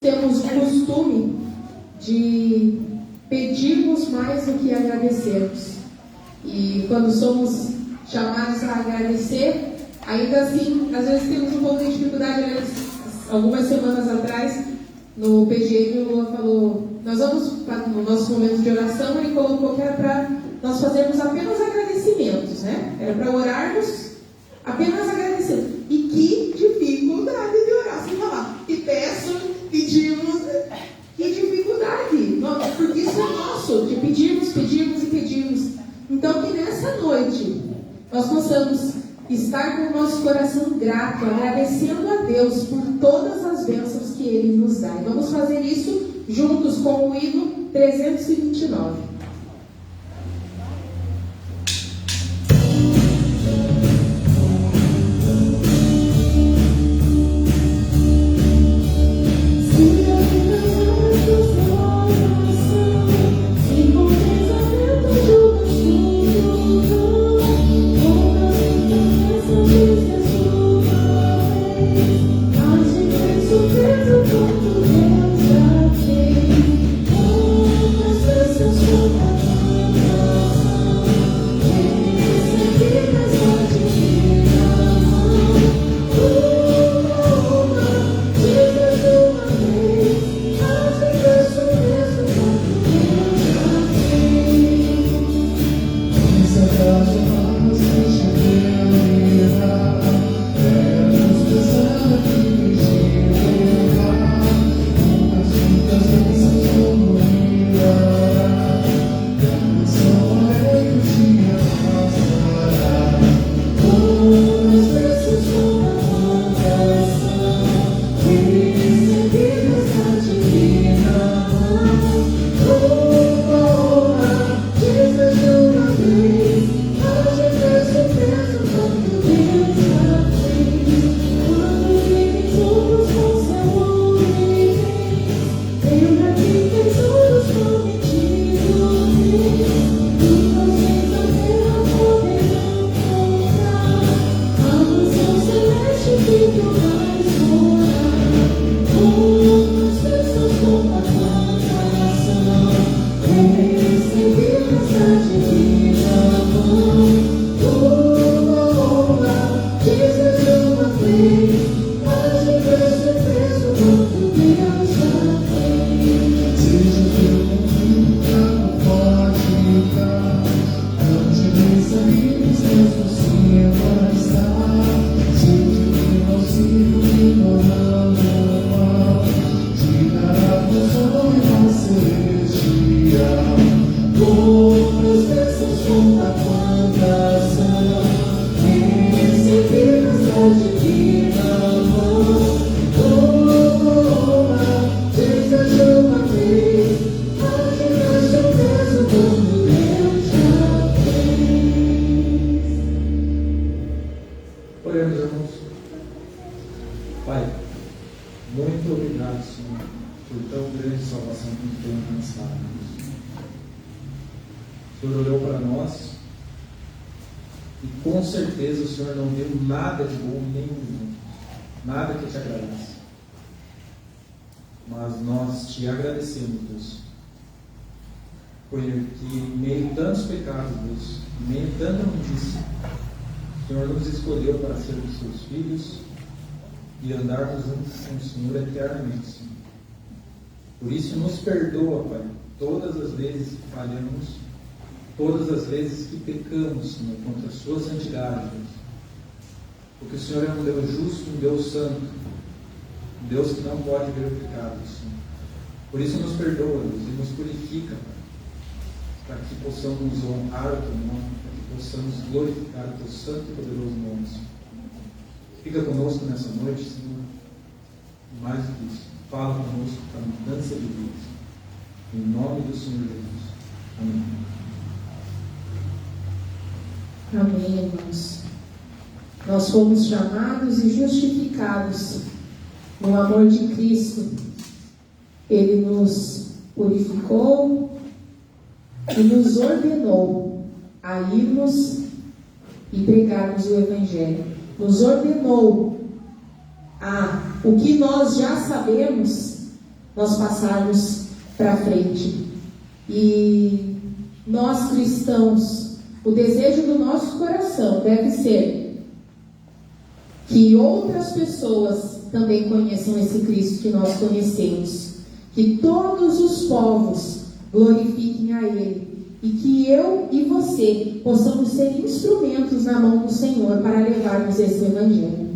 temos o costume de pedirmos mais do que agradecermos. E quando somos chamados a agradecer, ainda assim, às vezes temos um pouco de dificuldade. Algumas semanas atrás, no PGM, o Lula falou, nós vamos, no nosso momento de oração, ele colocou que era para nós fazermos apenas agradecimentos, né? Era para orarmos apenas agradecendo. E que dificuldade de orar sem falar. E peço, pedimos, que dificuldade. Porque isso é nosso, de pedirmos, pedirmos e pedirmos. Então que nessa noite nós possamos estar com o nosso coração grato, agradecendo a Deus por todas as bênçãos que Ele nos dá. E vamos fazer isso juntos com o hino 329. E andarmos juntos com o Senhor eternamente, Senhor. Por isso nos perdoa, Pai, todas as vezes que falhamos, todas as vezes que pecamos, Senhor, contra a sua santidade, Deus. Porque o Senhor é um Deus justo, um Deus santo, um Deus que não pode ver o pecado, Senhor. Por isso nos perdoa, Deus, e nos purifica, Pai, para que possamos honrar o Teu nome, para que possamos glorificar o Teu santo e poderoso nome, Senhor. Fica conosco nessa noite, Senhor. E mais do que isso, fala conosco para a mudança de vida. Em nome do Senhor Jesus. Amém. Amém, irmãos. Nós fomos chamados e justificados no amor de Cristo. Ele nos purificou e nos ordenou a irmos e pregarmos o Evangelho. Nos ordenou a o que nós já sabemos nós passarmos para frente. E nós cristãos, o desejo do nosso coração deve ser que outras pessoas também conheçam esse Cristo que nós conhecemos, que todos os povos glorifiquem a Ele, e que eu e você possamos ser instrumentos na mão do Senhor para levarmos esse Evangelho.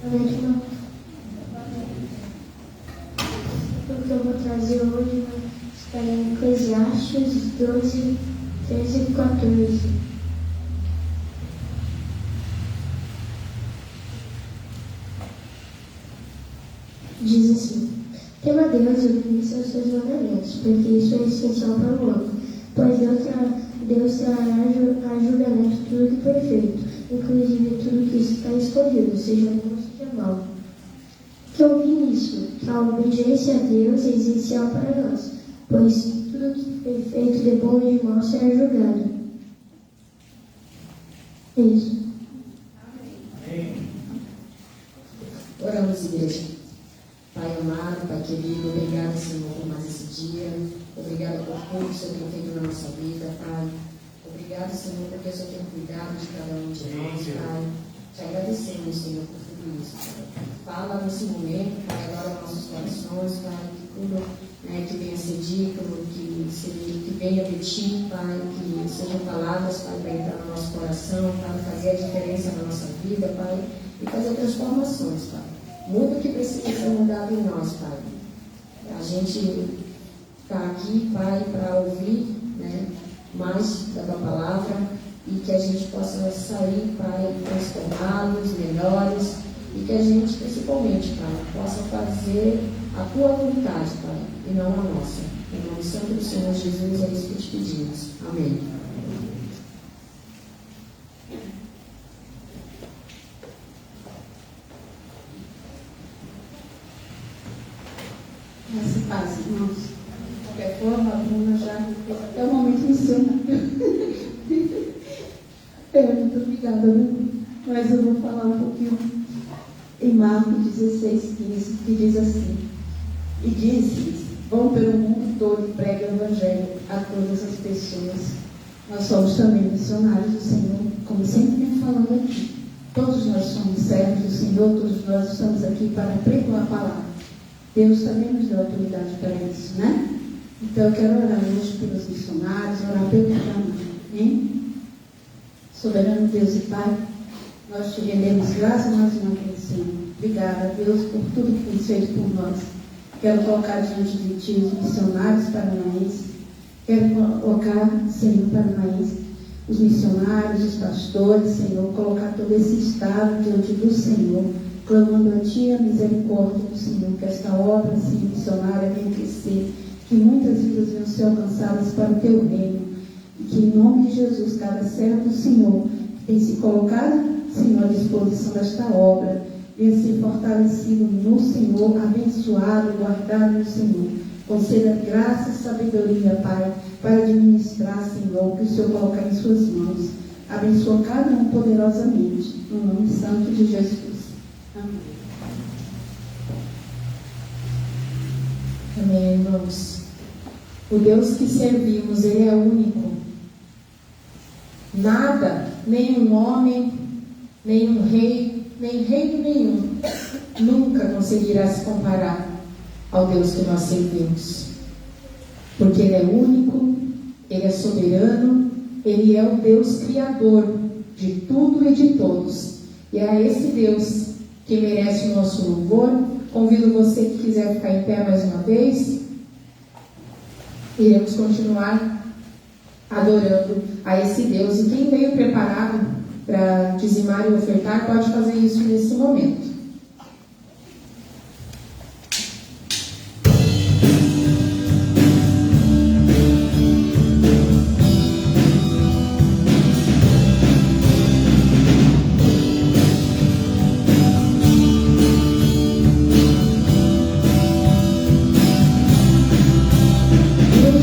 O que eu vou trazer hoje está em Eclesiastes 12, 13 e 14. Diz assim: tema a Deus e obediência aos seus mandamentos, porque isso é essencial para o homem, pois Deus trará a julgamento tudo que foi feito, inclusive tudo que está escondido, seja bom ou seja mal. Que ouvi nisso, que a obediência a Deus é essencial para nós, pois tudo que foi feito de bom e de mal será julgado. É isso. Amém. Oramos, igreja. Pai amado, Pai querido, obrigado, Senhor, por mais esse dia. Obrigado por tudo que o Senhor tem feito na nossa vida, Pai. Obrigado, Senhor, porque o Senhor tem cuidado de cada um de nós, Pai. Te agradecemos, Senhor, por tudo isso, Pai. Fala nesse momento, Pai, agora aos nossos corações, Pai, que tudo que venha ser dito, que venha de Ti, Pai, que sejam palavras, Pai, para entrar no nosso coração, para fazer a diferença na nossa vida, Pai, e fazer transformações, Pai. Muito que precisa ser mudado em nós, Pai. A gente está aqui, Pai, para ouvir mais da Tua palavra e que a gente possa sair, Pai, transformados, melhores e que a gente, principalmente, Pai, possa fazer a Tua vontade, Pai, e não a nossa. Em nome santo do Senhor Jesus, é isso que te pedimos. Amém. Nessa paz, irmãos. De qualquer forma, a Bruna já fez até o momento missionário. Muito obrigada, Bruna. Mas eu vou falar um pouquinho em Marcos 16, 15, que diz assim: e disse-lhes: vão pelo mundo todo e preguem o Evangelho a todas as pessoas. Nós somos também missionários do Senhor, como sempre venho falando aqui. Todos nós somos servos do Senhor, todos nós estamos aqui para pregar a palavra. Deus também nos deu autoridade para isso, né? Então eu quero orar hoje pelos missionários, orar pelo caminho, hein? Soberano Deus e Pai, nós te rendemos graças, nós não agradecemos. Obrigada, Deus, por tudo que tem feito por nós. Quero colocar diante de Ti os missionários paranaenses. Quero colocar, Senhor, paranaenses, os missionários, os pastores, Senhor, colocar todo esse estado diante do Senhor, clamando a Ti a misericórdia do Senhor, que esta obra, Senhor, missionária venha crescer, que muitas vidas venham ser alcançadas para o Teu reino, e que em nome de Jesus, cada servo do Senhor que tem se colocado, Senhor, à disposição desta obra, venha ser fortalecido no Senhor, abençoado, guardado no Senhor. Conceda graça e sabedoria, Pai, para administrar, Senhor, o que o Senhor colocar em suas mãos. Abençoa cada um poderosamente, no nome santo de Jesus. Amém. Amém, irmãos. O Deus que servimos, Ele é único. Nada, nenhum homem, nenhum rei, nem reino nenhum, nunca conseguirá se comparar ao Deus que nós servimos. Porque Ele é único, Ele é soberano, Ele é o Deus criador de tudo e de todos. E é a esse Deus que merece o nosso louvor. Convido você que quiser ficar em pé mais uma vez. Iremos continuar adorando a esse Deus. E quem veio preparado para dizimar e ofertar pode fazer isso nesse momento. Eu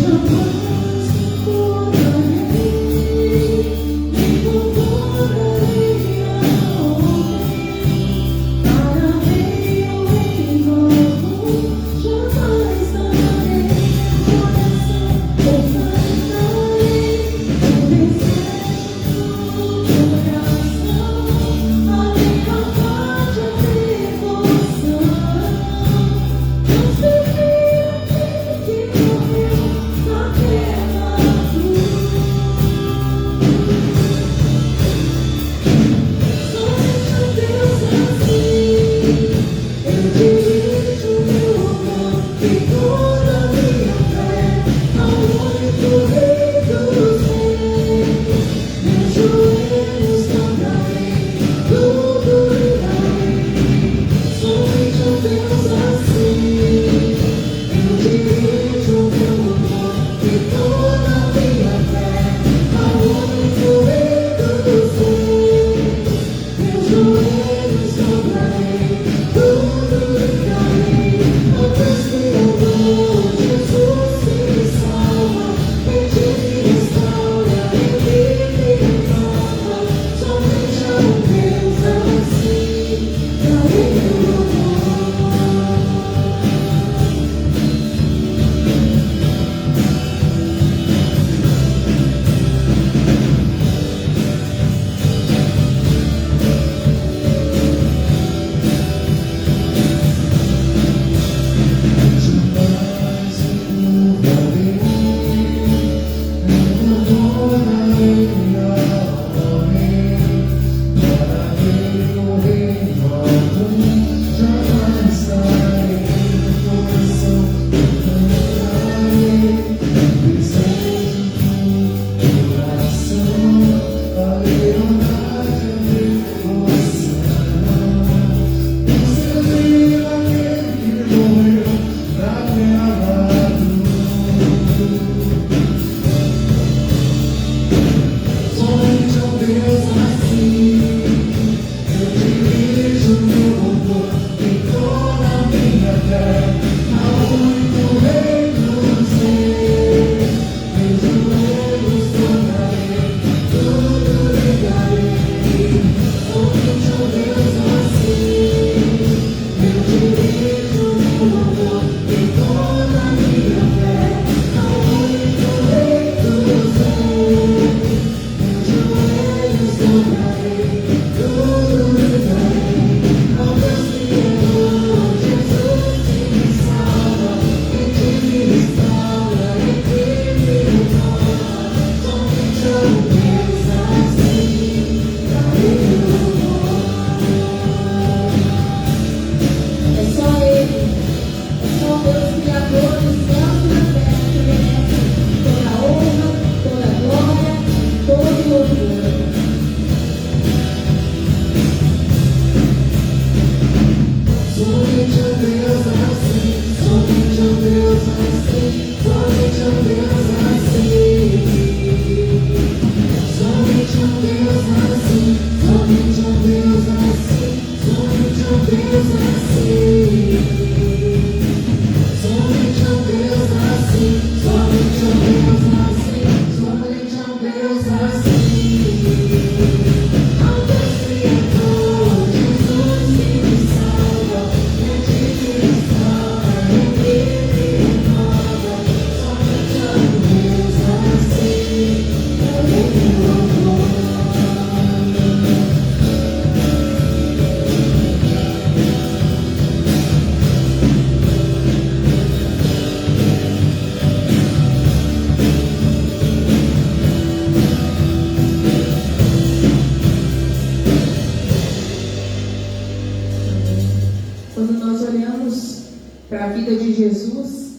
vida de Jesus,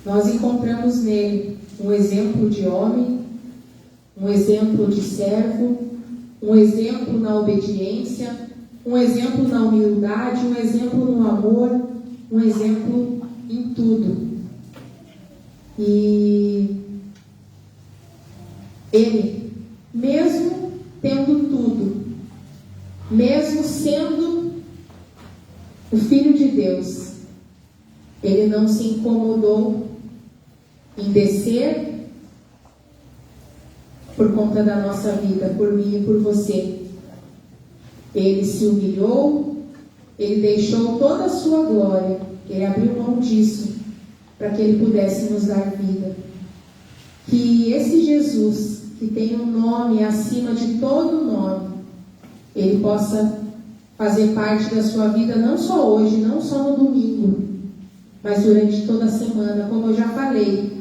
nós encontramos nele um exemplo de homem, um exemplo de servo, um exemplo na obediência, um exemplo na humildade, um exemplo no amor, um exemplo em tudo. E ele, mesmo tendo tudo, mesmo sendo o Filho de Deus, ele não se incomodou em descer por conta da nossa vida, por mim e por você. Ele se humilhou, ele deixou toda a sua glória, ele abriu mão disso para que ele pudesse nos dar vida. Que esse Jesus, que tem um nome acima de todo nome, ele possa fazer parte da sua vida, não só hoje, não só no domingo, mas durante toda a semana. Como eu já falei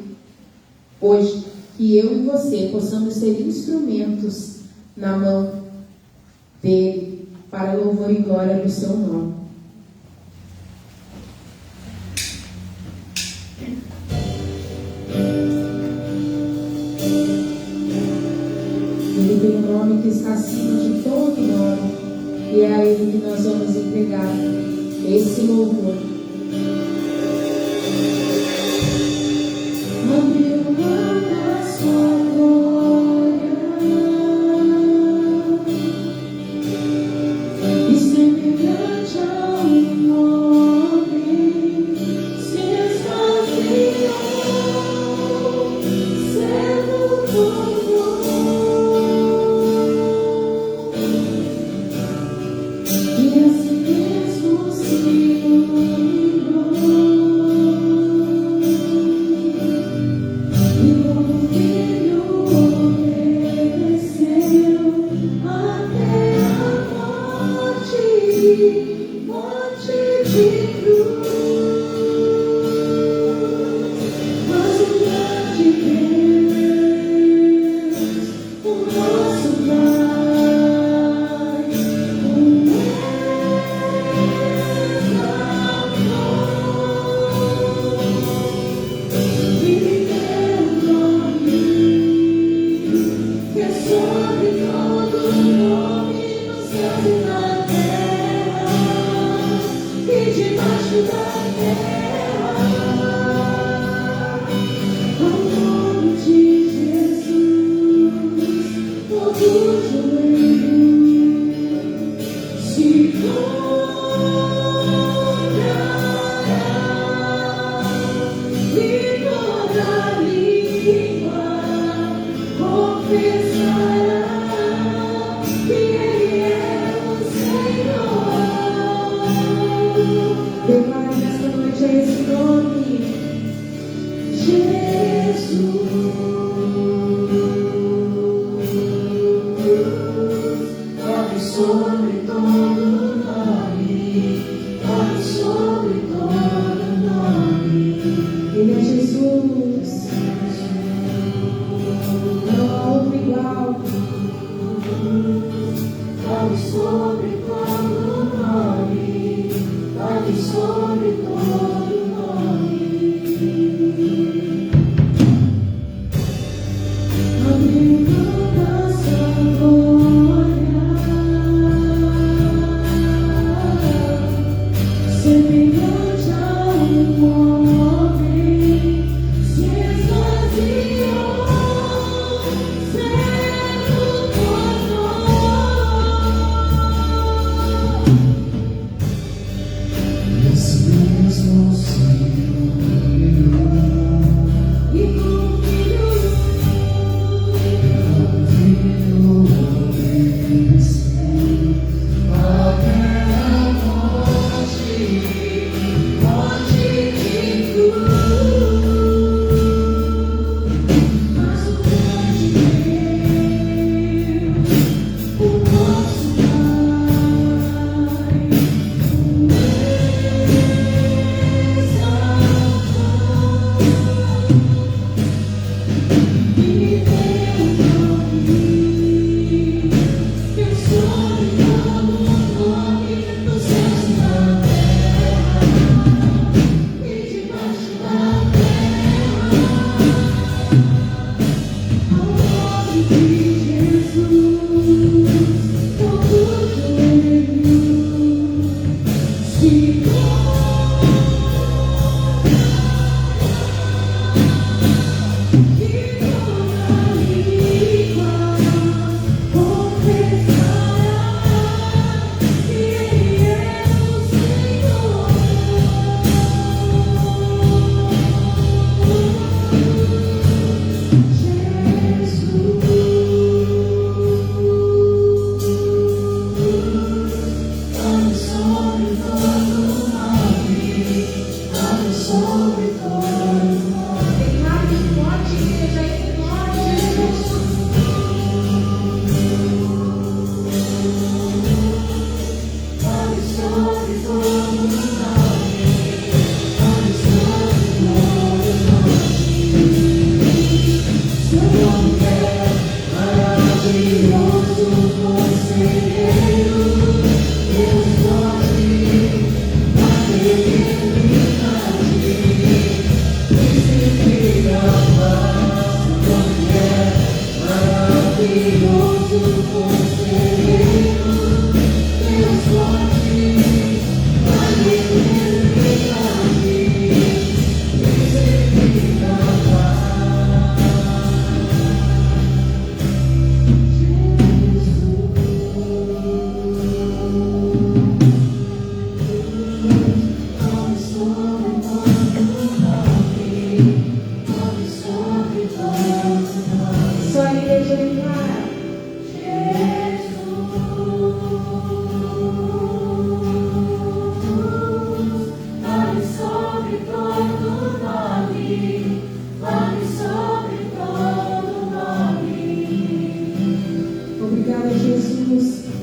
hoje, que eu e você possamos ser instrumentos na mão dele, para louvor e glória do seu nome. Ele tem um nome que está acima de todo nome, e é a ele que nós vamos entregar esse louvor.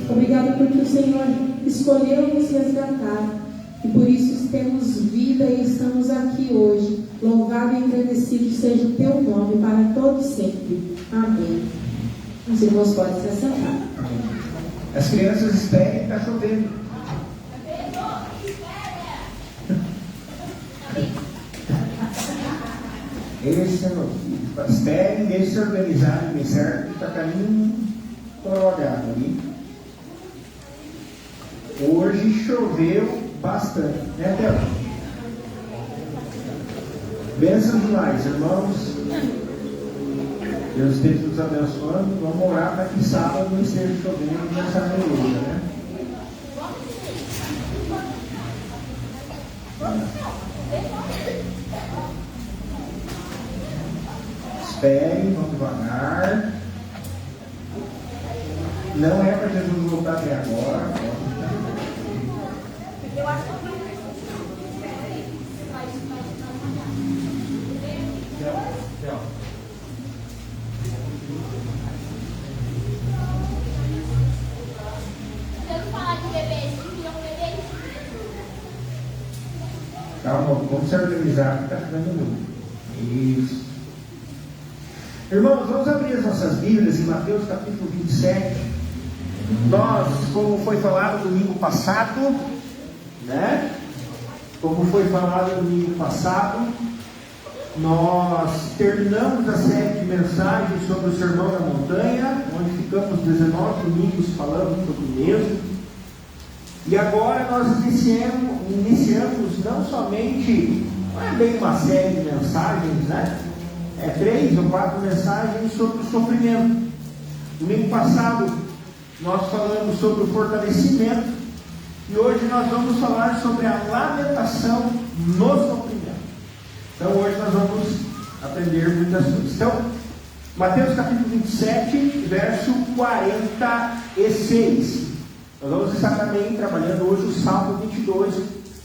Obrigado porque o Senhor escolheu nos resgatar. E por isso temos vida e estamos aqui hoje. Louvado e agradecido seja o teu nome para todos sempre. Amém. Os irmãos podem se assentar. As crianças esperem, está chovendo. Esperem, deixem se organizarem bem certo, está caindo olhado ali. Hoje choveu bastante, né, Théo? Bênçãos demais, irmãos. Deus esteja nos abençoando. Vamos orar para que sábado não esteja chovendo nessa igreja, né? Esperem, vamos devagar. Não é para Jesus voltar até agora. Eu acho que calma, vamos se organizar, que está ficando muito. Isso. Irmãos, vamos abrir as nossas Bíblias em Mateus capítulo 27. Nós, como foi falado domingo passado, né? Como foi falado domingo passado, nós terminamos a série de mensagens sobre o Sermão da Montanha, onde ficamos 19 domingos falando sobre o mesmo. E agora nós iniciamos não somente, não é bem uma série de mensagens, né? É 3 ou 4 mensagens sobre o sofrimento. Domingo passado nós falamos sobre o fortalecimento e hoje nós vamos falar sobre a lamentação no sofrimento. Então hoje nós vamos aprender muitas coisas. Então, Mateus capítulo 27, verso 46. Nós vamos estar também trabalhando hoje o Salmo 22. A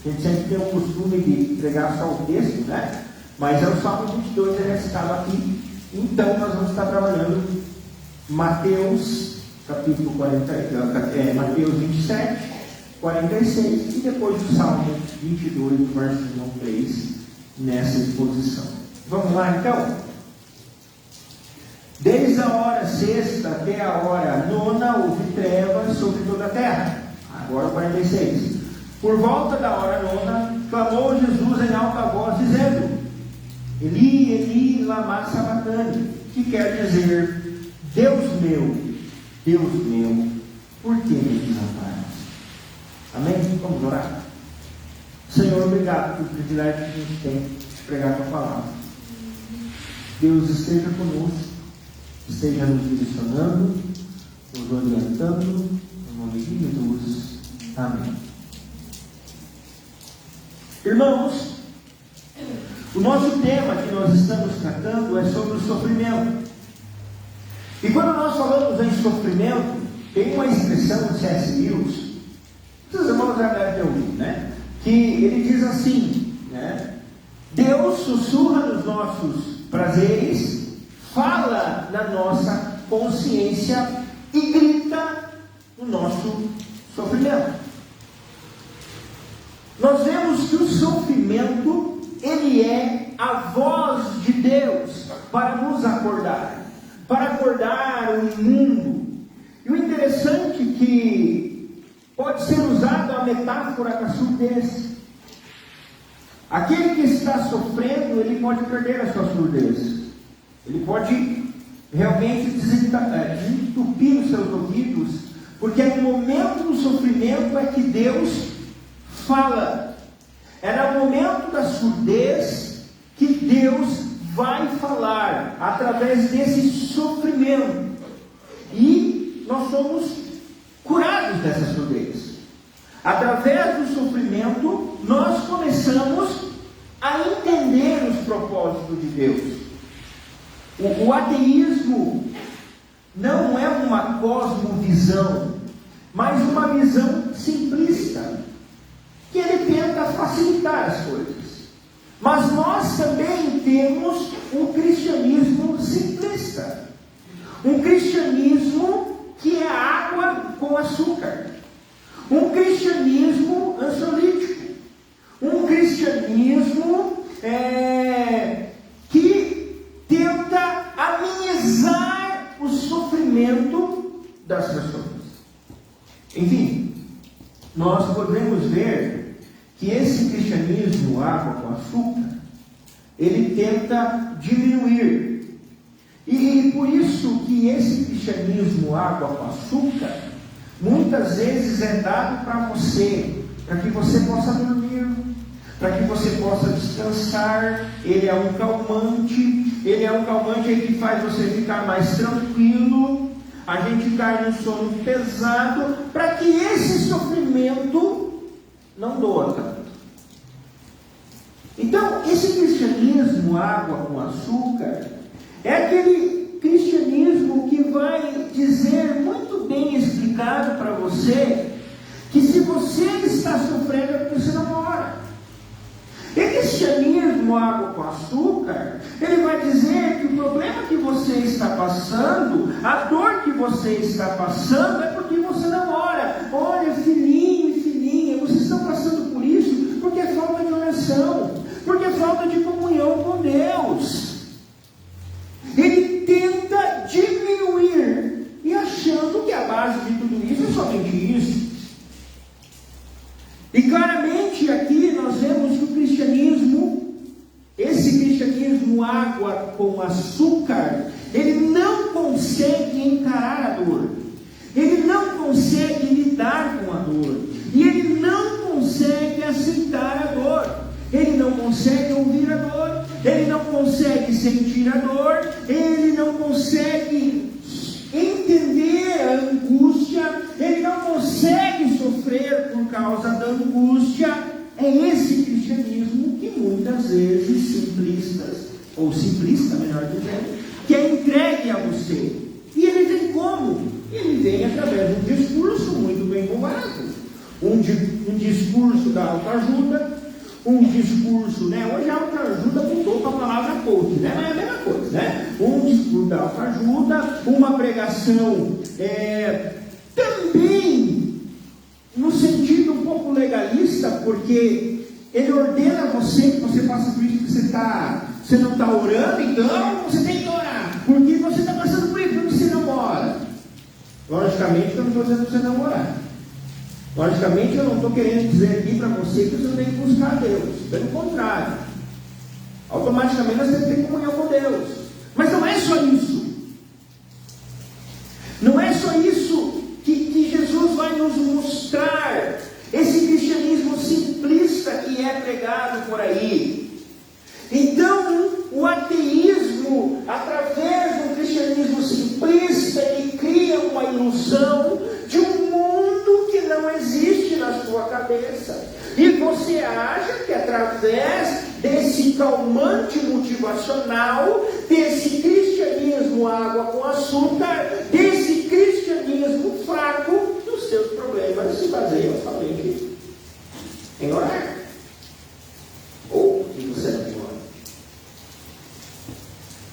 gente sempre tem o costume de pregar só o texto, né? Mas é o Salmo 22, ele é citado aqui. Então nós vamos estar trabalhando Mateus capítulo 40, Mateus 27, 46 e depois o Salmo 22, verso 1 ao 3, nessa exposição. Vamos lá então? Desde a hora sexta até a hora nona houve trevas sobre toda a terra. Agora 46. Por volta da hora nona, clamou Jesus em alta voz, dizendo: Eli, Eli, lama sabachthani, que quer dizer: Deus meu, por que me desamparaste? Amém? Vamos orar. Senhor, obrigado pelo privilégio que a gente tem de pregar a tua palavra. Deus esteja conosco, esteja nos direcionando, nos orientando, no nome de Jesus. Amém. Irmãos, o nosso tema que nós estamos tratando é sobre o sofrimento. E quando nós falamos em sofrimento, tem uma expressão de C.S. Lewis, os irmãos já devem ter ouvido, né? Que ele diz assim, né? Deus sussurra nos nossos prazeres, fala na nossa consciência e grita no nosso sofrimento. Nós vemos que o sofrimento, ele é a voz de Deus para nos acordar, para acordar o imundo. E o interessante é que pode ser usada a metáfora da surdez. Aquele que está sofrendo, ele pode perder a sua surdez. Ele pode realmente desentupir os seus ouvidos, porque no momento do sofrimento é que Deus fala. É no momento da surdez que Deus vai falar através desse sofrimento. E nós somos curados dessa surdez. Através do sofrimento, nós começamos a entender os propósitos de Deus. O ateísmo não é uma cosmovisão, mas uma visão simplista, que ele tenta facilitar as coisas. Mas nós também temos um cristianismo simplista, um cristianismo que é água com açúcar. Um cristianismo ansiolítico. Um cristianismo que tenta amenizar o sofrimento das pessoas. Enfim, nós podemos ver que esse cristianismo água com açúcar, ele tenta diminuir. E por isso que esse cristianismo água com açúcar, muitas vezes é dado para você, para que você possa dormir, para que você possa descansar. Ele é um calmante que faz você ficar mais tranquilo. A gente cai num sono pesado, para que esse sofrimento não doa tanto. Então, esse cristianismo água com açúcar é aquele cristianismo que vai dizer muito bem explicado para você que se você está sofrendo é porque você não ora. E cristianismo água com açúcar, ele vai dizer que o problema que você está passando, a dor que você está passando, é porque você não ora. Olha, filhinho e filhinha, vocês estão passando por isso porque é falta de oração, porque é falta de comunhão com Deus. Ele tenta diminuir, e achando que a base de tudo isso é somente isso. E claramente aqui nós vemos que o cristianismo, esse cristianismo água com açúcar, ele não consegue encarar a dor, ele não consegue lidar com a dor, e ele não consegue aceitar a dor, ele não consegue ouvir a dor, ele não consegue sentir a dor, ele não consegue entender a angústia, ele não consegue sofrer por causa da angústia. É esse cristianismo que muitas vezes simplista, melhor dizendo, que é entregue a você. E ele vem como? Ele vem através de um discurso muito bem bolado, um discurso da autoajuda, um discurso, hoje a autoajuda mudou para a palavra coach, mas é a mesma coisa, um discurso da autoajuda, uma pregação também no sentido um pouco legalista, porque ele ordena você que você faça por isso, que você não está orando, então você tem que orar, porque você está passando por isso, porque você não ora. Logicamente eu não estou dizendo para você não orar. Logicamente, eu não estou querendo dizer aqui para você que você não tem que buscar a Deus. Pelo contrário. Automaticamente nós temos que ter comunhão com Deus. Mas não é só isso. Não é só isso que Jesus vai nos mostrar. Esse cristianismo simplista que é pregado por aí. Então, o ateísmo, através do cristianismo simplista, ele cria uma ilusão de um mundo que não existe na sua cabeça. E você acha que através desse calmante motivacional, desse cristianismo água com açúcar, desse cristianismo fraco, os seus problemas se baseiam somente em orar. Ou que você não ora.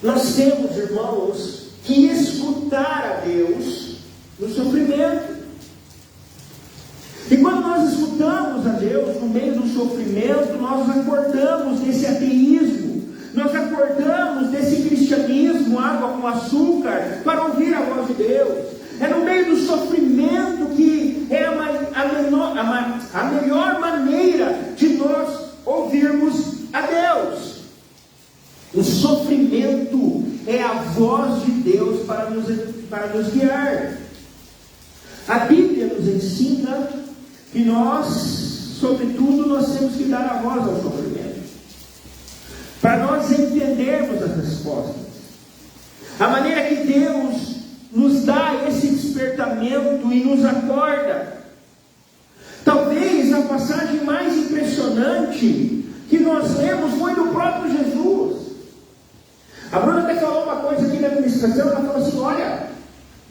Nós temos, irmãos, que escutar a Deus no sofrimento. E quando nós escutamos a Deus no meio do sofrimento, nós acordamos desse ateísmo, nós acordamos desse cristianismo água com açúcar para ouvir a voz de Deus. É no meio do sofrimento que é a melhor maneira de nós ouvirmos a Deus. O sofrimento é a voz de Deus para nos guiar. A Bíblia nos ensina que nós, sobretudo, nós temos que dar a voz ao sofrimento, para nós entendermos as respostas. A maneira que Deus nos dá esse despertamento e nos acorda. Talvez a passagem mais impressionante que nós lemos foi do próprio Jesus. A Bruna até falou uma coisa aqui na administração, ela falou assim, olha,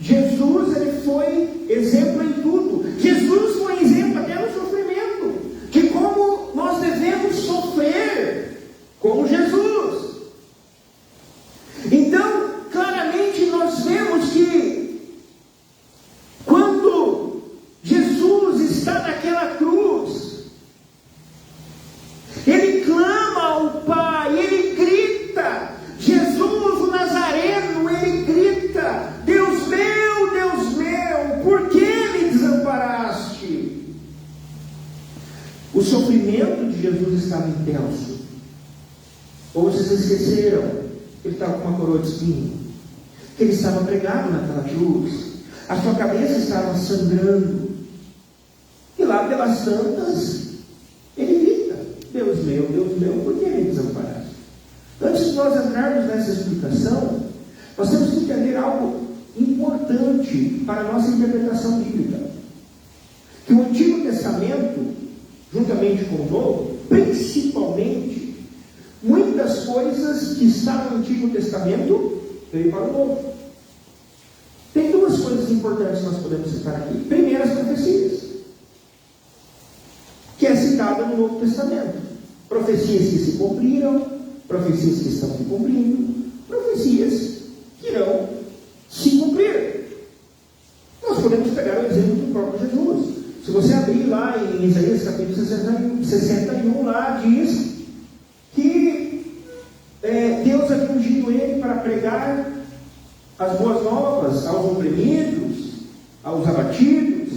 Jesus ele foi exemplo em tudo. Jesus foi exemplo até no sofrimento, de como nós devemos sofrer como Jesus. Então, claramente nós vemos que quando O sofrimento de Jesus estava intenso. Ou vocês esqueceram que ele estava com uma coroa de espinho, que ele estava pregado naquela cruz, a sua cabeça estava sangrando, e lá pelas tantas ele grita: Deus meu, por que me desamparaste? Antes de nós entrarmos nessa explicação, nós temos que entender algo importante para a nossa interpretação bíblica, que o Antigo Testamento, juntamente com o Novo, principalmente, muitas coisas que estavam no Antigo Testamento veio para o Novo. Tem duas coisas importantes que nós podemos citar aqui. Primeiro, as profecias, que é citada no Novo Testamento. Profecias que se cumpriram, profecias que estão se cumprindo, profecias que irão se cumprir. Nós podemos pegar o exemplo do próprio Jesus. Se você abrir lá em Isaías capítulo 61, lá diz que Deus havia ungido ele para pregar as boas novas aos oprimidos, aos abatidos.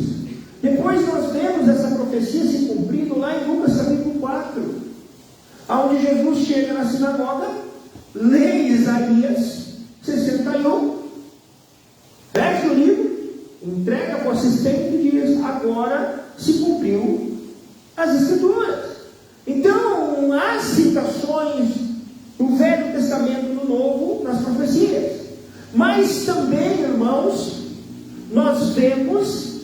Depois nós vemos essa profecia se cumprindo lá em Lucas capítulo 4, onde Jesus chega na sinagoga, lê Isaías 61, fecha o livro, entrega para o assistente e diz: agora se cumpriu as Escrituras. Então, há citações do Velho Testamento e do Novo nas profecias. Mas também, irmãos, nós vemos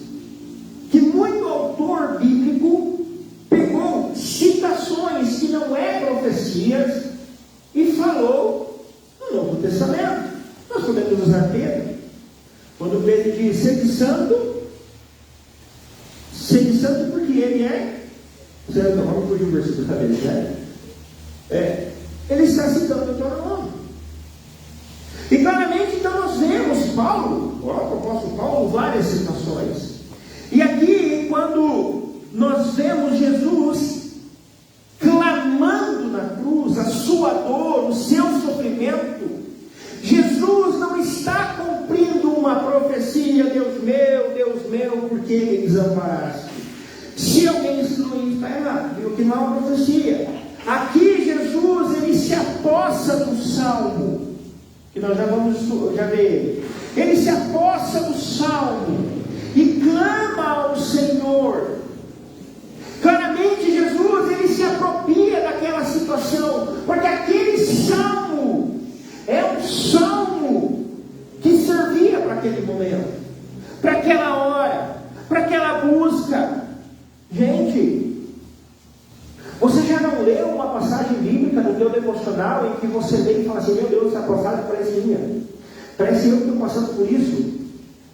que muito autor bíblico pegou citações que não é profecias e falou no Novo Testamento. Nós podemos usar Pedro, quando Pedro diz: sede santo porque ele é santo. Vamos fugir um versículo da cabeça, né? Ele está citando o Deuteronômio. E claramente, então, nós vemos Paulo, o apóstolo Paulo, várias citações. E aqui, quando nós vemos Jesus clamando na cruz a sua dor, o seu sofrimento, Jesus não está cumprindo uma profecia: Deus meu, por que me desamparaste? Se alguém excluir, está errado, viu que não é uma profecia. Aqui Jesus, ele se apossa do salmo, que nós já ver. Ele se apossa do salmo e clama ao Senhor. Claramente Jesus, ele se apropria daquela situação, porque aquele salmo é um salmo que servia para aquele momento, para aquela hora, para aquela busca. Gente, você já não leu uma passagem bíblica no teu devocional em que você lê e fala assim: meu Deus, essa passagem parece minha, parece eu que estou passando por isso?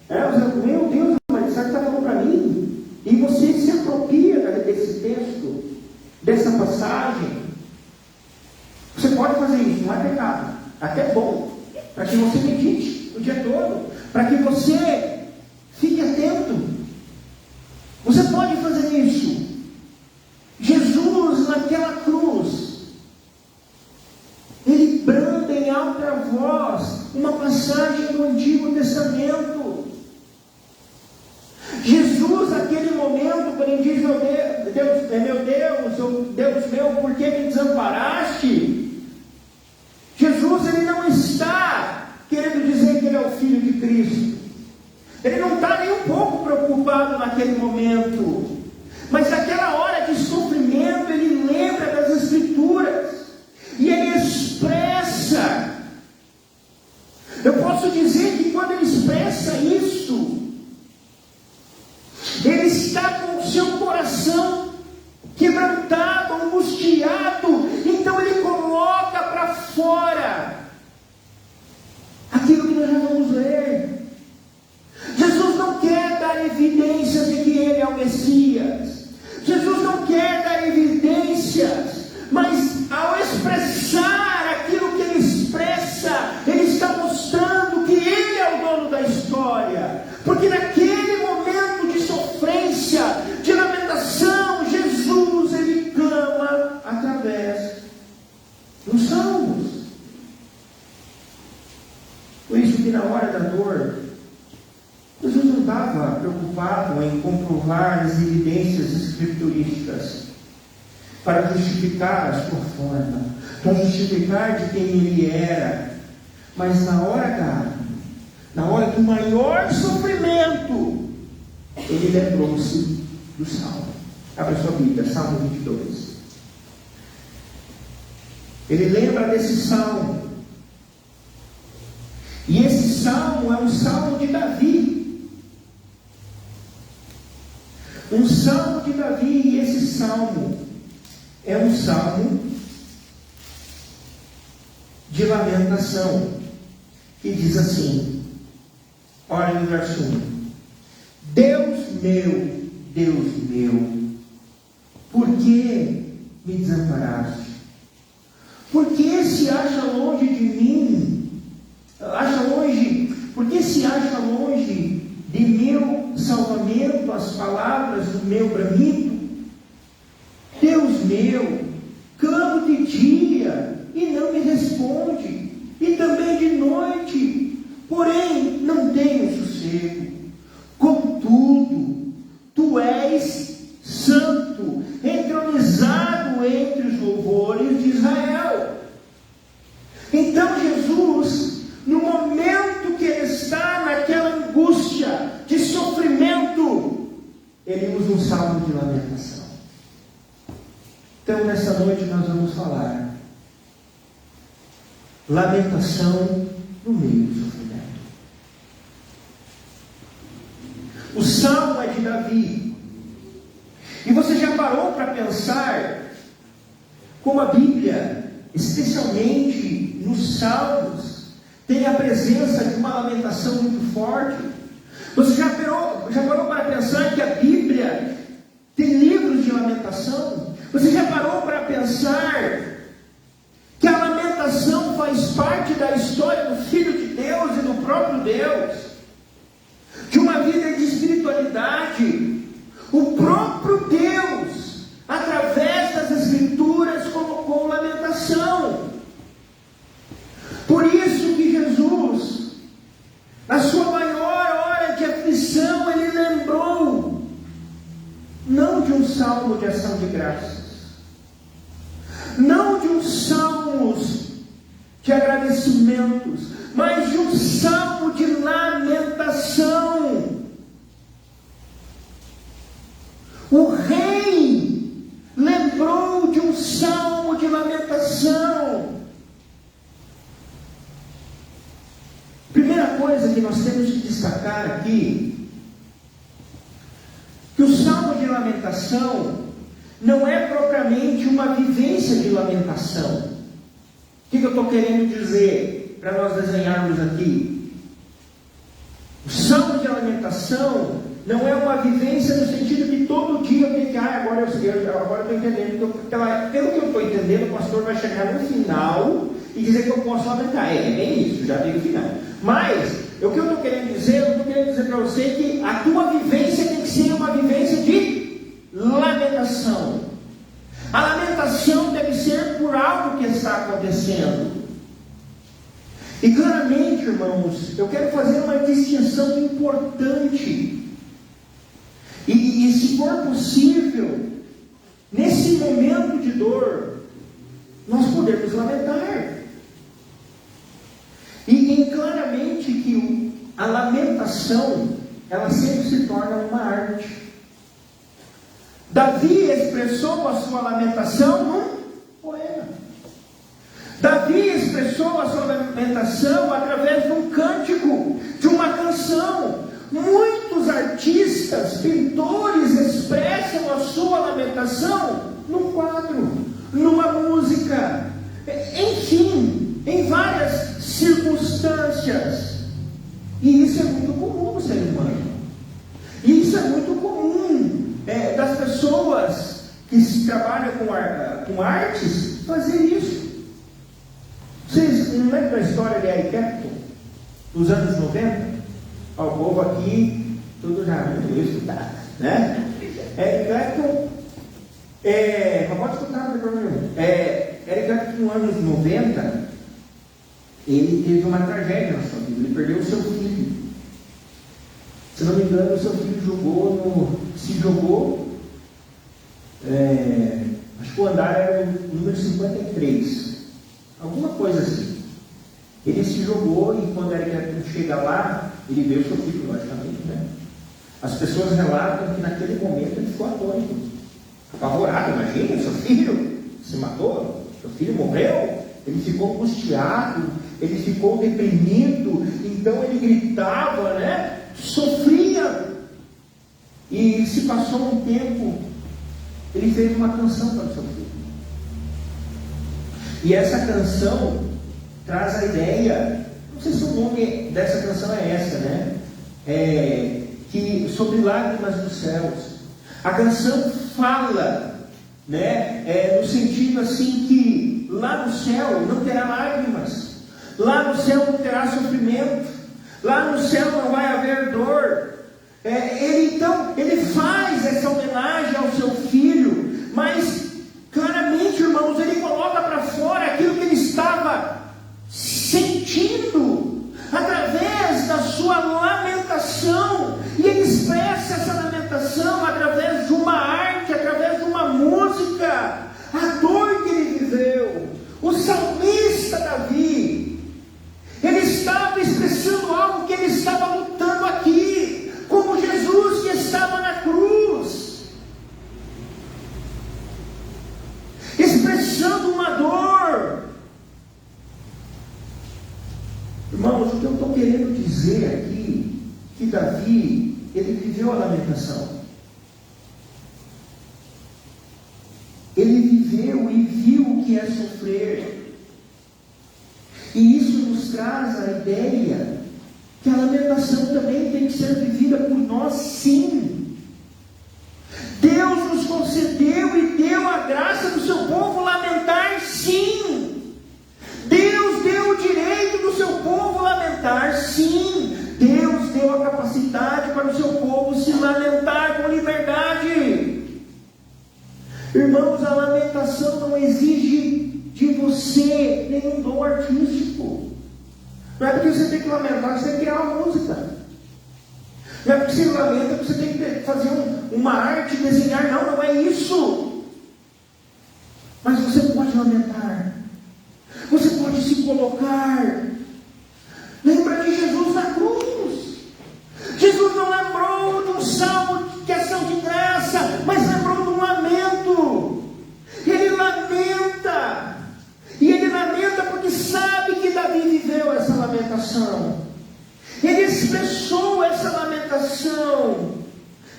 Meu Deus, mas isso está falando para mim. E você se apropria desse texto, dessa passagem. Você pode fazer isso, não é pecado, até bom, para que você medite o dia todo, para que você fique atento. Você pode fazer isso. Jesus, naquela cruz, ele branda em alta voz uma passagem do Antigo Testamento. Jesus, naquele momento, quando ele diz: Deus meu, por que me desamparaste? Jesus, ele não está querendo dizer que ele é o Filho de Cristo. Ele não está nem um pouco preocupado naquele momento. Mas naquela hora de sofrimento, ele lembra das Escrituras e ele expressa. Eu posso dizer que quando ele expressa isso, ele está com o seu coração quebrantado, angustiado. Então ele coloca para fora aquilo que nós já vamos ler. Jesus não quer dar evidências de que ele é o Messias. Jesus não quer dar evidências, mas ao expressar aquilo que ele expressa, ele está mostrando que ele é o dono da história. Porque naquele momento de sofrência, de lamentação, Jesus, ele clama através dos salmos. Por isso que na hora da dor, Jesus não estava preocupado em comprovar as evidências escriturísticas. para justificar a sua forma, para justificar de quem ele era. Mas na hora H, na hora do maior sofrimento, ele lembrou-se do Salmo. Abra sua Bíblia, Salmo 22. Ele lembra desse Salmo. E esse Salmo é um Salmo de Davi. Um Salmo de Davi. E esse Salmo é um Salmo de lamentação. Que diz assim, olha no verso 1. Deus meu, por que me desamparaste? Por que se acha longe de mim? Por que se acha longe de meu salvamento as palavras do meu bramido? Deus meu, clamo de dia e não me responde, e também de noite, porém não tenho sossego. Contudo, tu és santo, entronizado entre os louvores de Israel. Então Jesus, no momento que ele está naquela angústia de sofrimento, ele usa um salmo de lamentação. Então nessa noite nós vamos falar lamentação no meio do sofrimento. O salmo é de Davi. E você já parou para pensar como a Bíblia, especialmente nos salmos, tem a presença de uma lamentação muito forte? Você já parou para pensar que a Bíblia tem livros de lamentação? Você já parou para pensar que a lamentação faz parte da história do Filho de Deus e do próprio Deus? De uma vida de espiritualidade. O próprio Deus, através das Escrituras, colocou lamentação. Por isso que Jesus, na sua maior hora de aflição, ele lembrou, não de um salmo de ação de graças, não de uns salmos de agradecimentos, mas de um salmo de lamentação. O rei lembrou de um salmo de lamentação. Primeira coisa que nós temos que destacar aqui, que o salmo de lamentação não é propriamente uma vivência de lamentação. O que eu estou querendo dizer para nós desenharmos aqui? O salmo de lamentação não é uma vivência no sentido que todo dia eu tenho que, agora eu estou entendendo, pelo que eu estou entendendo, o pastor vai chegar no final e dizer que eu posso lamentar. É bem isso, já tem o final. Mas, o que eu estou querendo dizer, para você que a tua vivência tem que ser uma vivência de lamentação. A lamentação deve ser por algo que está acontecendo. E claramente, irmãos, eu quero fazer uma distinção importante. E se for possível, nesse momento de dor, nós podemos lamentar. E claramente que a lamentação, ela sempre se torna uma arte. Davi expressou a sua lamentação num poema. Davi expressou a sua lamentação através de um cântico, de uma canção. Muitos artistas, pintores expressam a sua lamentação num quadro, numa música, enfim, em várias circunstâncias. E isso é muito comum no ser humano. E isso é muito comum das pessoas que trabalham com artes fazer isso. Vocês não lembram da história de Eric Clapton, dos anos 90? O povo aqui, tudo já muito estudado, né? Eric Clapton, pode escutar, não tem problema nenhum. Eric Clapton, nos anos 90, ele teve uma tragédia na sua vida, ele perdeu o seu filho. Se não me engano, o seu filho se jogou Acho que o andar era o número 53. Alguma coisa assim. Ele se jogou e quando ele chega lá, ele vê o seu filho, logicamente, né? As pessoas relatam que naquele momento ele ficou atônito, apavorado. Imagina, seu filho se matou, seu filho morreu. Ele ficou angustiado, ele ficou deprimido, então ele gritava, né? Sofria. E se passou um tempo, ele fez uma canção para o seu filho. E essa canção traz a ideia, não sei se o nome dessa canção é essa, né? Que sobre lágrimas dos céus. A canção fala, né? No sentido assim que lá no céu não terá lágrimas, lá no céu não terá sofrimento, lá no céu não vai haver dor. Ele faz essa homenagem ao seu filho, mas claramente, irmãos, ele coloca para fora aquilo que ele estava sentindo através da sua lamentação, e ele expressa essa lamentação através de uma arte, através de uma música, a dor que ele viveu. O salmista Davi, ele estava expressando algo que ele estava lutando aqui, como Jesus que estava na cruz, expressando uma dor. Irmãos, o que eu estou querendo dizer aqui, que Davi, ele viveu a lamentação. Ele viveu e viu o que é sofrer. E isso nos traz a ideia que a lamentação também tem que ser vivida por nós, sim. Deus nos concedeu e deu a graça do seu povo lamentar, sim. Deus deu o direito do seu povo lamentar, sim. Deus deu a capacidade para o seu povo se lamentar com liberdade. Irmãos, a lamentação não exige de você nenhum dom artístico. Não é porque você tem que lamentar que você tem que criar uma música. Não é porque você lamenta que você tem que fazer uma arte, desenhar. Não é isso. Mas você pode lamentar. Você pode se colocar. Lembra de Jesus na cruz. Jesus não lembrou de um salmo que é ação de graça, mas lembrou de um lamento. Ele lamenta. E ele lamenta porque sabe que Davi viveu essa lamentação. Ele expressou essa lamentação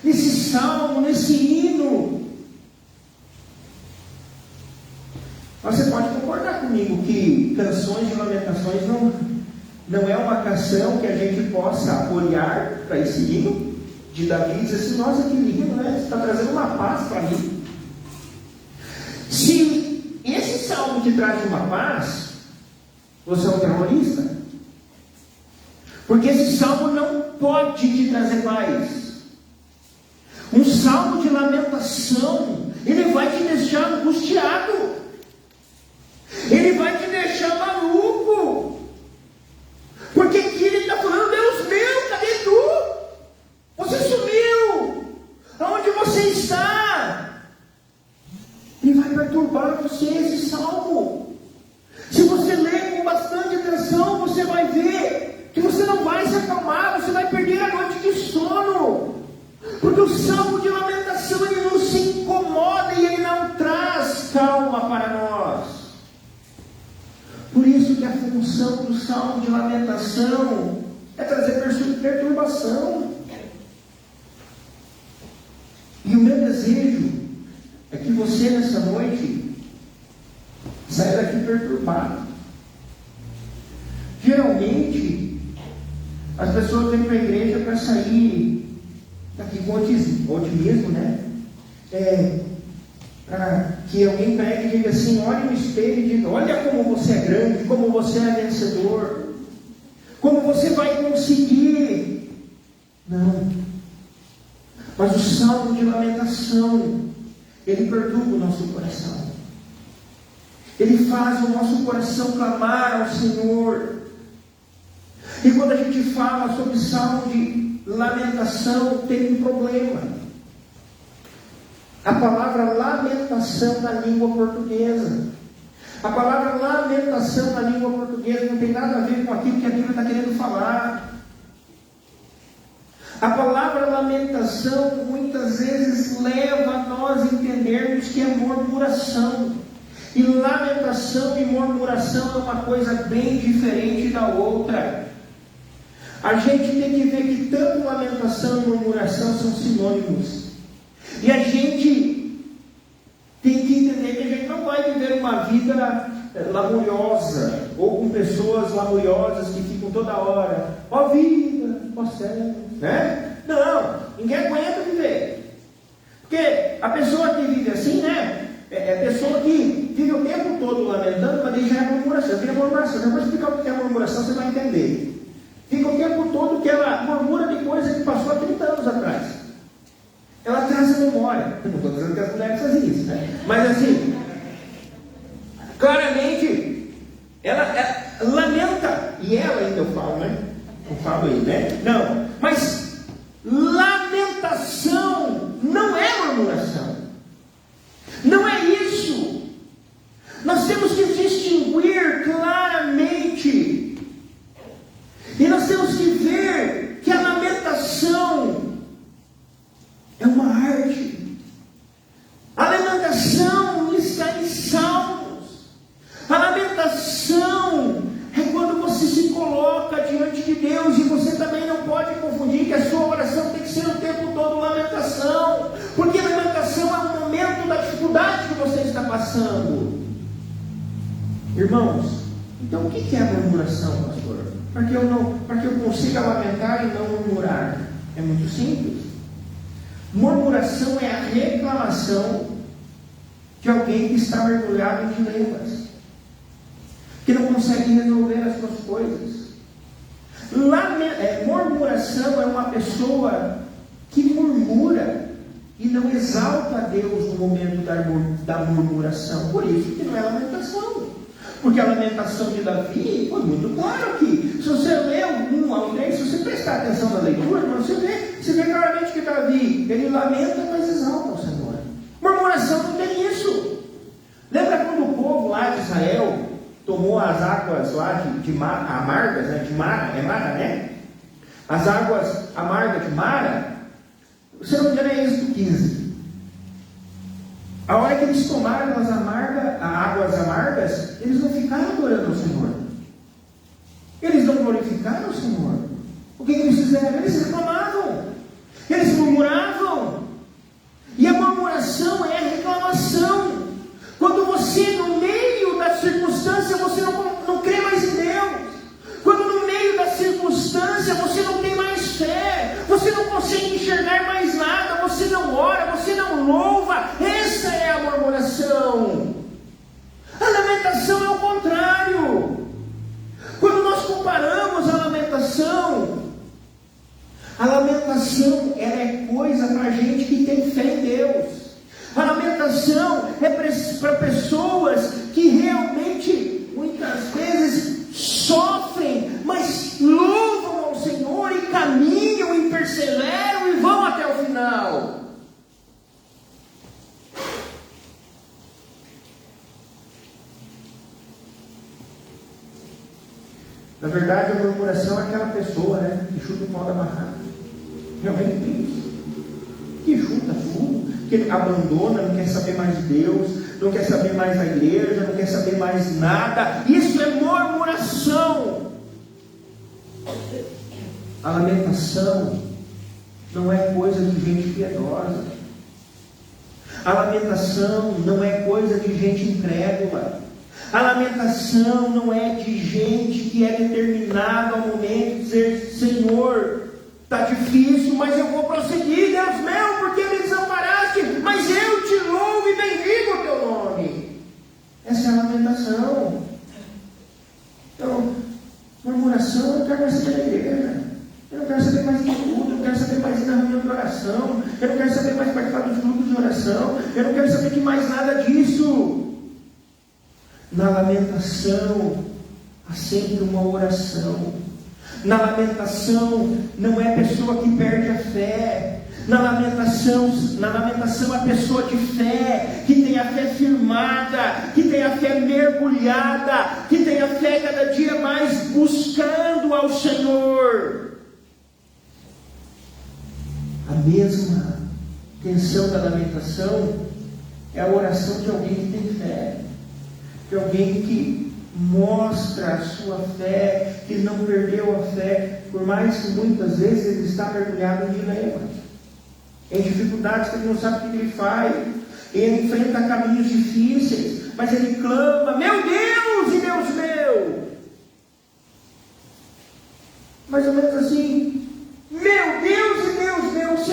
nesse salmo, nesse hino. Você pode concordar comigo que canções de lamentações não é uma canção que a gente possa olhar para esse hino de Davi e dizer assim: nossa, que lindo, né? Está trazendo uma paz para mim. Se esse salmo te traz uma paz, você é um terrorista. Porque esse salmo não pode te trazer paz. Um salmo de lamentação, ele vai te deixar angustiado. Ele vai te deixar maluco. Porque aqui ele está falando: Deus meu, cadê tu? Você sumiu. Aonde você está? Ele vai perturbar você esse salmo. Se você ler com bastante atenção, você vai ver que você não vai se acalmar, você vai perder a noite de sono. Porque o salmo de lamentação, ele não se incomoda e ele não traz calma para nós. Por isso que a função do salmo de lamentação é trazer perturbação. E o meu desejo é que você nessa noite saia daqui perturbado. Geralmente as pessoas vêm para a igreja para sair daqui com otimismo, né? Para que alguém pregue e diga assim: olhe no espelho e diga: olha como você é grande, como você é vencedor, como você vai conseguir. Não. Mas o salmo de lamentação, ele perturba o nosso coração. Ele faz o nosso coração clamar ao Senhor. E quando a gente fala sobre salmo de lamentação, tem um problema. A palavra lamentar lamentação na língua portuguesa. A palavra lamentação na língua portuguesa não tem nada a ver com aquilo que a Bíblia está querendo falar. A palavra lamentação muitas vezes leva a nós entendermos que é murmuração. E lamentação e murmuração é uma coisa bem diferente da outra. A gente tem que ver que tanto lamentação e murmuração são sinônimos. E a gente tem que entender que a gente não vai viver uma vida lamuriosa, ou com pessoas lamuriosas que ficam toda hora, ó vida, ó céu, né? Não, ninguém aguenta viver. Porque a pessoa que vive assim, né? É a pessoa que vive o tempo todo lamentando, mas daí já é murmuração. Vira murmuração. Eu vou explicar o que é murmuração, você vai entender. Fica o tempo todo que ela murmura de coisa que passou há 30 anos atrás. Ela traz a memória. Eu não estou dizendo que as mulheres fazem isso, né? Mas assim, claramente, ela lamenta. E ela ainda eu falo, né? Eu falo aí, né? Não. Mas lamentação não é murmuração. Não é isso. Nós temos que distinguir claramente. E nós temos que ver que a lamentação é uma arte. A lamentação está em Salmos. A lamentação é quando você se coloca diante de Deus, e você também não pode confundir que a sua oração tem que ser o tempo todo lamentação, porque lamentação é um momento da dificuldade que você está passando. Irmãos, então o que é a murmuração, pastor? Para que eu consiga lamentar e não murmurar. É muito simples. Murmuração é a reclamação de alguém que está mergulhado em dilemas, que não consegue resolver as suas coisas. Murmuração é uma pessoa que murmura e não exalta a Deus no momento da murmuração. Por isso que não é lamentação. Porque a lamentação de Davi foi muito claro aqui. Se você ler o 1 ao 3, se você prestar atenção na leitura, você vê claramente que Davi, ele lamenta, mas exalta o Senhor. Murmuração não tem isso. Lembra quando o povo lá de Israel tomou as águas lá amargas, né? De Mara, é Mara, né? As águas amargas de Mara, se não me engano é Êxodo 15. A hora que eles tomaram as águas amargas, eles não ficaram adorando ao Senhor. Eles não glorificaram o Senhor. O que eles fizeram? Eles reclamavam. Eles murmuravam. E a murmuração é a reclamação. Quando você, no meio da circunstância, você não crê mais em Deus. Quando no meio da circunstância você não tem mais fé, você não consegue enxergar mais nada, você não ora, você não louva, essa é a murmuração. A lamentação é o contrário. Quando nós comparamos a lamentação ela é coisa para gente que tem fé em Deus. A lamentação é para pessoas que realmente, muitas vezes, sofrem, mas louvam ao Senhor e caminham e perseveram e vão até o final. Na verdade, a murmuração é aquela pessoa, né, que chuta o pau da barraca. Realmente tem isso. Que chuta tudo, que abandona, não quer saber mais de Deus, não quer saber mais da igreja, não quer saber mais nada. Isso é murmuração. A lamentação não é coisa de gente piedosa. A lamentação não é coisa de gente incrédula. A lamentação não é de gente que é determinada ao momento de dizer: Senhor, está difícil, mas eu vou prosseguir, Deus meu, porque me desamparaste, mas eu te louvo e bendigo o teu nome. Essa é a lamentação. Então, murmuração, eu não quero mais saber da igreja, eu não quero saber mais de tudo, eu não quero saber mais da reunião de oração, eu não quero saber mais participar dos grupos de oração, eu não quero saber de mais nada disso. Na lamentação há sempre uma oração. Na lamentação não é pessoa que perde a fé. Na lamentação a pessoa de fé, que tem a fé firmada, que tem a fé mergulhada, que tem a fé cada dia mais buscando ao Senhor. A mesma tensão da lamentação é a oração de alguém que tem fé, de alguém que mostra a sua fé, que não perdeu a fé, por mais que muitas vezes ele está mergulhado em dilemas, em dificuldades que ele não sabe o que ele faz, ele enfrenta caminhos difíceis, mas ele clama: meu Deus e Deus meu. Mais ou menos assim: meu Deus e Deus meu, o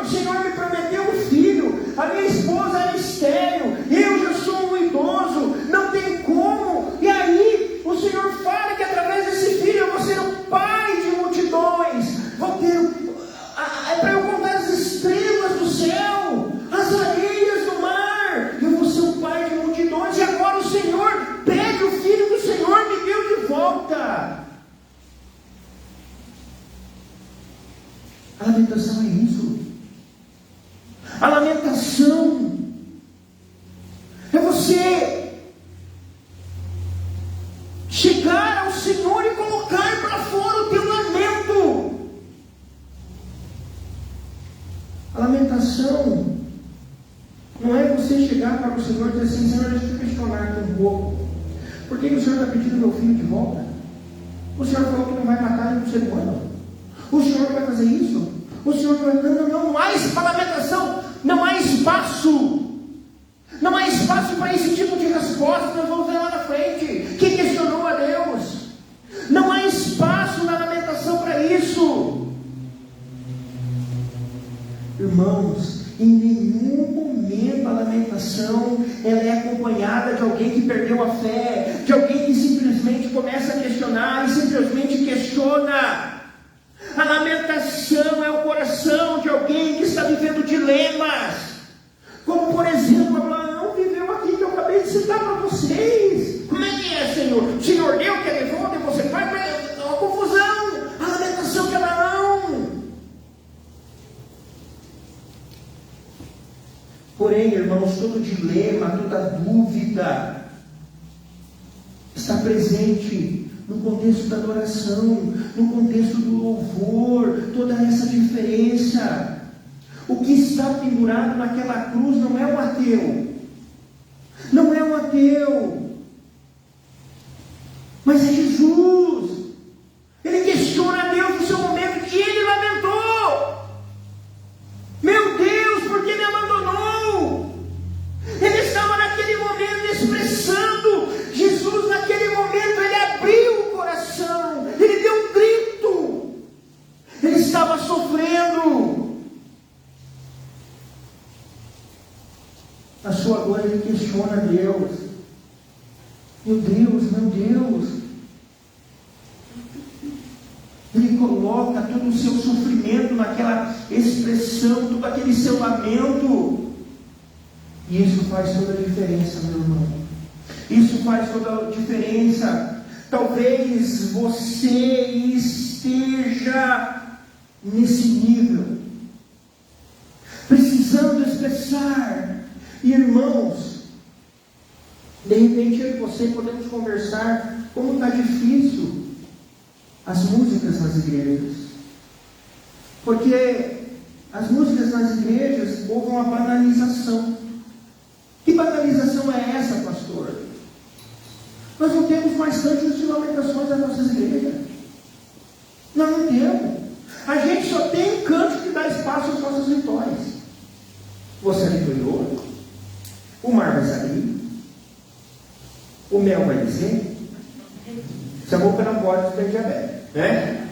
Senhor me prometeu um filho, a minha esposa era estéril, eu já sou um idoso, não tem como, e aí o Senhor fala que através desse filho eu vou ser um pai de multidões, vou ter, é para eu contar as estrelas do céu, as areias do mar, eu vou ser um pai de multidões, e agora o Senhor pede o filho do Senhor, me deu de volta. A lamentação é isso. A lamentação é você chegar ao Senhor e colocar para fora o teu lamento. A lamentação não é você chegar para o Senhor e dizer assim: Senhor, deixa eu questionar aqui um pouco. Por que o Senhor está pedindo meu filho de volta? O Senhor falou que não vai matar nenhum ser humano. O Senhor não vai fazer isso? O Senhor não vai... Não há lamentação, não há espaço. Não há espaço para esse tipo de resposta. Nós vamos ver lá na frente. Quem questionou a Deus? Não há espaço na lamentação para isso. Irmãos, em nenhum momento a lamentação ela é acompanhada de alguém que perdeu a fé, de alguém que simplesmente começa a questionar e simplesmente questiona. A lamentação é o coração de alguém que está vivendo dilemas, como por exemplo Abraão viveu aqui, que eu acabei de citar para vocês. Como é que é, Senhor? O Senhor deu que ele volta e você vai para uma confusão. A lamentação de Abraão. Porém, irmãos, todo dilema, toda dúvida está presente no contexto da adoração, no contexto do louvor, toda essa diferença. O que está pendurado naquela cruz não é um ateu, não é um ateu, mas é Jesus. Ele questiona a Deus no seu momento que ele lamentou: meu Deus, por que me abandonou? Ele estava naquele momento expressando. Jesus naquele momento ele abriu o coração, ele deu um grito, ele estava sofrendo. A sua dor ele questiona a Deus: meu Deus, meu Deus. Ele coloca todo o seu sofrimento naquela expressão, todo aquele seu lamento, e isso faz toda a diferença, meu irmão. Isso faz toda a diferença. Talvez você esteja nesse nível, precisando expressar. E irmãos, de repente eu e você podemos conversar como está difícil as músicas nas igrejas. Porque as músicas nas igrejas houve uma banalização. Que banalização é essa, pastor? Nós não temos mais cânticos de lamentações nas nossas igrejas. Nós não temos. A gente só tem cântico que dá espaço às nossas vitórias. Você vitoriou, o mar vai sair, o mel vai descer, se a boca não pode, tem diabetes, né?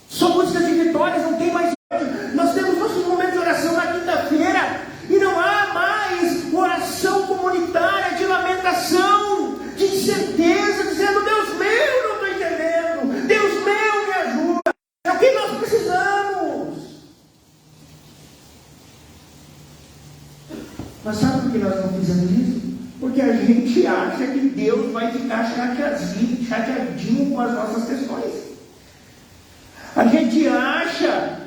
Só música de vitórias, não tem mais. Nós temos nossos momentos de oração na quinta-feira e não há mais oração comunitária de lamentação, de incerteza, dizendo: Deus meu, não estou entendendo, Deus meu, me ajuda. É o que nós precisamos. Mas sabe por que nós não fizemos isso? Porque a gente acha que Deus vai ficar chateadinho com as nossas questões. A gente acha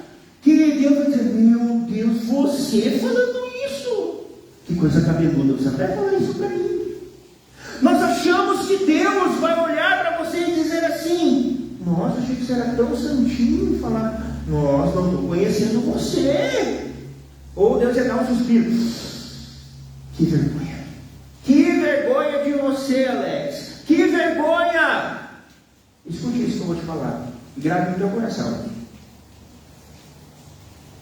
Deus, você falando isso? Que coisa cabeluda, você até fala isso para mim. Nós achamos que Deus vai olhar para você e dizer assim: nossa, achei que você era tão santinho, e falar: nossa, não estou conhecendo você. Ou Deus ia dar um suspiro: que vergonha. Que vergonha de você, Alex. Que vergonha. Escute isso que eu vou te falar e grave no teu coração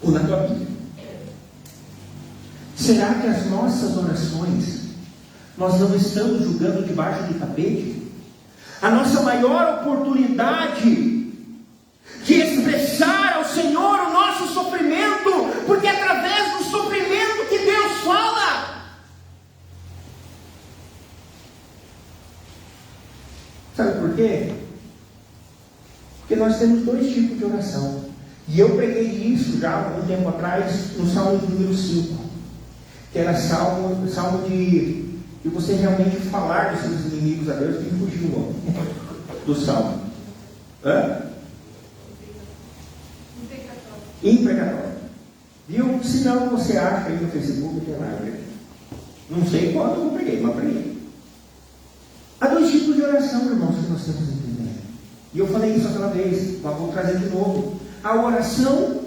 ou na tua vida. Será que as nossas orações nós não estamos julgando debaixo do tapete? A nossa maior oportunidade de expressar ao Senhor o nosso sofrimento, porque é através do sofrimento que Deus fala. Sabe por quê? Porque nós temos dois tipos de oração. E eu preguei isso já há algum tempo atrás no Salmo número 5, que era salmo de você realmente falar dos seus inimigos a Deus, que fugiu do Salmo. Imprecatório. Viu? Se não, você acha aí no Facebook, tem lá. Não sei quando eu preguei, mas preguei. Há dois tipos de oração, irmãos, que nós temos que entender. E eu falei isso aquela vez, mas vou trazer de novo. A oração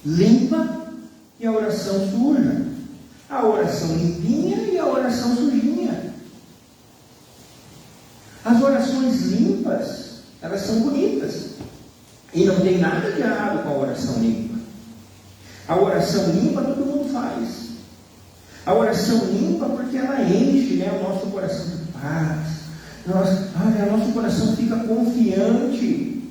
limpa e a oração suja. A oração limpinha e a oração sujinha. As orações limpas, elas são bonitas. E não tem nada de errado com a oração limpa. A oração limpa todo mundo faz. A oração limpa porque ela enche, o nosso coração de paz. O nosso coração fica confiante.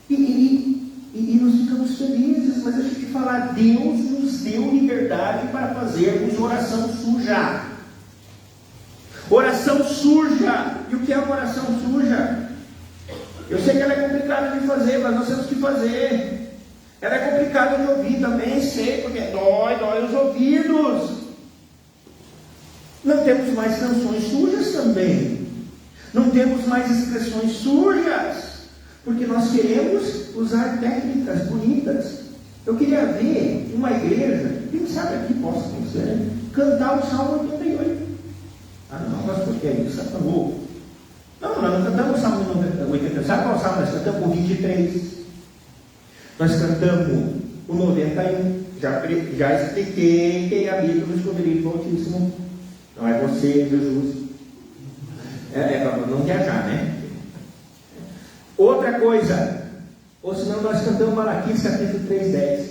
E nós ficamos felizes. Mas deixa eu te falar, Deus nos deu liberdade para fazermos oração suja. Oração suja. E o que é uma oração suja? Eu sei que ela é complicada de fazer, mas nós temos que fazer. Ela é complicada de ouvir também, sei, porque dói os ouvidos. Não temos mais canções sujas também. Não temos mais expressões sujas. Porque nós queremos usar técnicas bonitas. Eu queria ver uma igreja, quem sabe aqui possa acontecer, cantar o Salmo 88. Não, mas por que isso? Você falou. Não, nós não cantamos o Salmo 88. Sabe qual Salmo? Nós cantamos o 23. Nós cantamos o 91. Já expliquei quem habita no esconderijo do Altíssimo. Não é você, Jesus. É para não viajar, né? Outra coisa, ou senão nós cantamos Malaquias capítulo 3:10,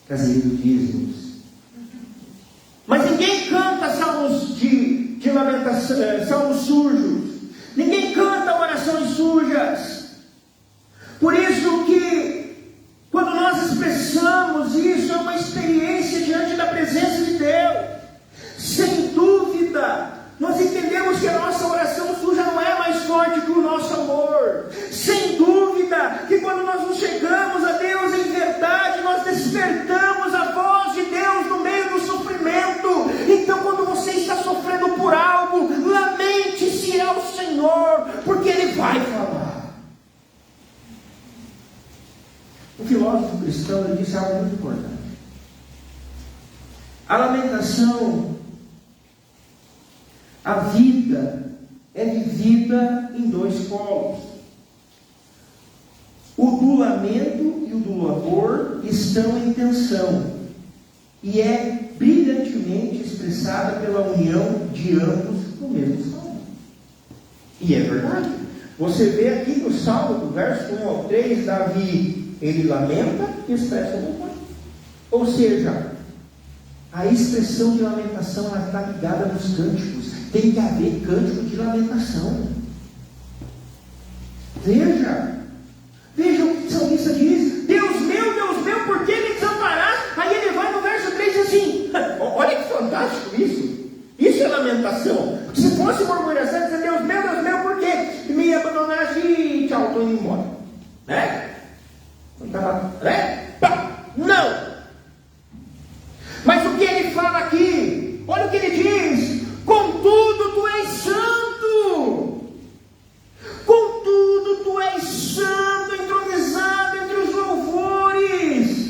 caseiro dízimos. Mas ninguém canta salmos de lamentação, salmos sujos. Ninguém canta orações sujas. Por isso que quando nós expressamos isso, é uma experiência diante da presença de Deus. Sem dúvida, nós entendemos que a nossa oração suja não é mais forte que o nosso amor. Sem dúvida que quando nós nos chegamos a Deus em verdade, nós despertamos a voz de Deus no meio do sofrimento. Então quando você está sofrendo por algo, lamente-se ao Senhor, porque Ele vai falar. O filósofo cristão ele disse algo muito importante. A lamentação, a vida é vivida em dois polos. O do lamento e o do louvor estão em tensão e é brilhantemente expressada pela união de ambos no mesmo salmo. E é verdade. Você vê aqui no salmo, do verso 1 ao 3, Davi, ele lamenta e expressa o louvor. Ou seja, a expressão de lamentação ela está ligada nos cânticos. Tem que haver cântico de lamentação. Veja o que o salmista diz: Deus meu, por que me desamparaste? Aí ele vai no verso 3 e diz assim: olha que fantástico isso. Isso é lamentação. Se fosse murmuração, dizer: Deus meu, por que me abandonaste e tchau, estou indo embora. Não. Mas o que ele fala aqui? Olha o que ele diz: contudo tu és santo. Contudo tu és santo, entronizado entre os louvores.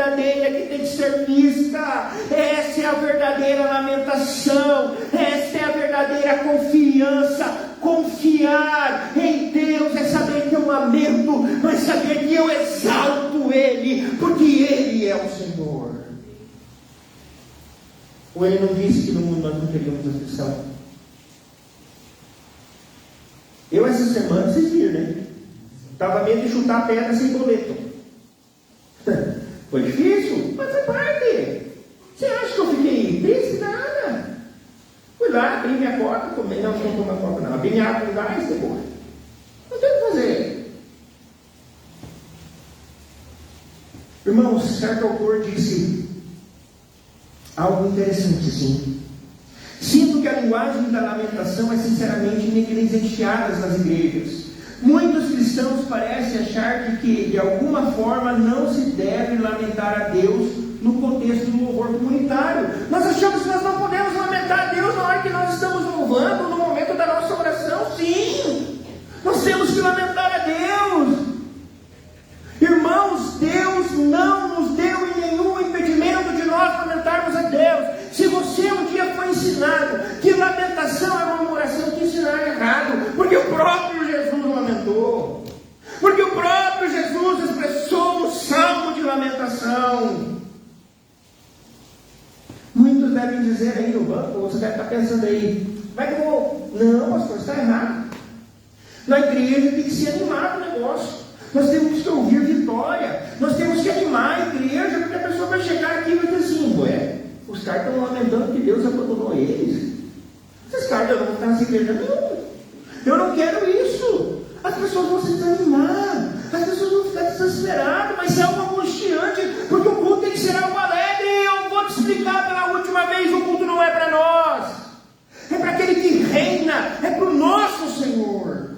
verdadeira que tem que ser vista. Essa é a verdadeira lamentação. Essa é a verdadeira confiança. Confiar em Deus é saber que eu lamento, mas saber que eu exalto Ele, porque Ele é o Senhor. Ou Ele não disse que no mundo nós não teríamos aflição? Eu essa semana, vocês viram, né? Estava medo de chutar a pedra sem boleto. Foi difícil, mas foi parte. Você acha que eu fiquei triste? Nada. Fui lá, abri minha porta, tomei, não tomei uma copa não, abri minha água com gás, depois. Não tem o que fazer. Irmãos, certo autor disse algo interessante assim. Sinto que a linguagem da lamentação é sinceramente negligenciada nas igrejas. Muitos cristãos parecem achar que de alguma forma não se deve lamentar a Deus no contexto do louvor comunitário. Nós achamos que nós não podemos lamentar a Deus na hora que nós estamos louvando, no momento da nossa oração. Sim, nós temos que lamentar a Deus. Irmãos, Deus não nos deu em nenhum impedimento de nós lamentarmos a Deus. Se você um dia foi ensinado que lamentação é uma murmuração, te ensinaram errado, porque o próprio Jesus lamentou, porque o próprio Jesus expressou um salmo de lamentação. Muitos devem dizer aí no banco, você deve estar pensando aí, vai que eu vou. Não, pastor, está errado. Na igreja tem que ser animado o negócio. Nós temos que ouvir vitória. Nós temos que animar a igreja, porque a pessoa vai chegar aqui e vai dizer assim, ué, os caras estão lamentando que Deus abandonou eles. Esses caras não vão estar nessa igreja. Não, eu não quero isso. As pessoas vão se desanimar, as pessoas vão ficar desesperadas, mas é algo angustiante, porque o culto tem que ser algo alegre. Eu vou te explicar pela última vez, o culto não é para nós, é para aquele que reina, é para o nosso Senhor.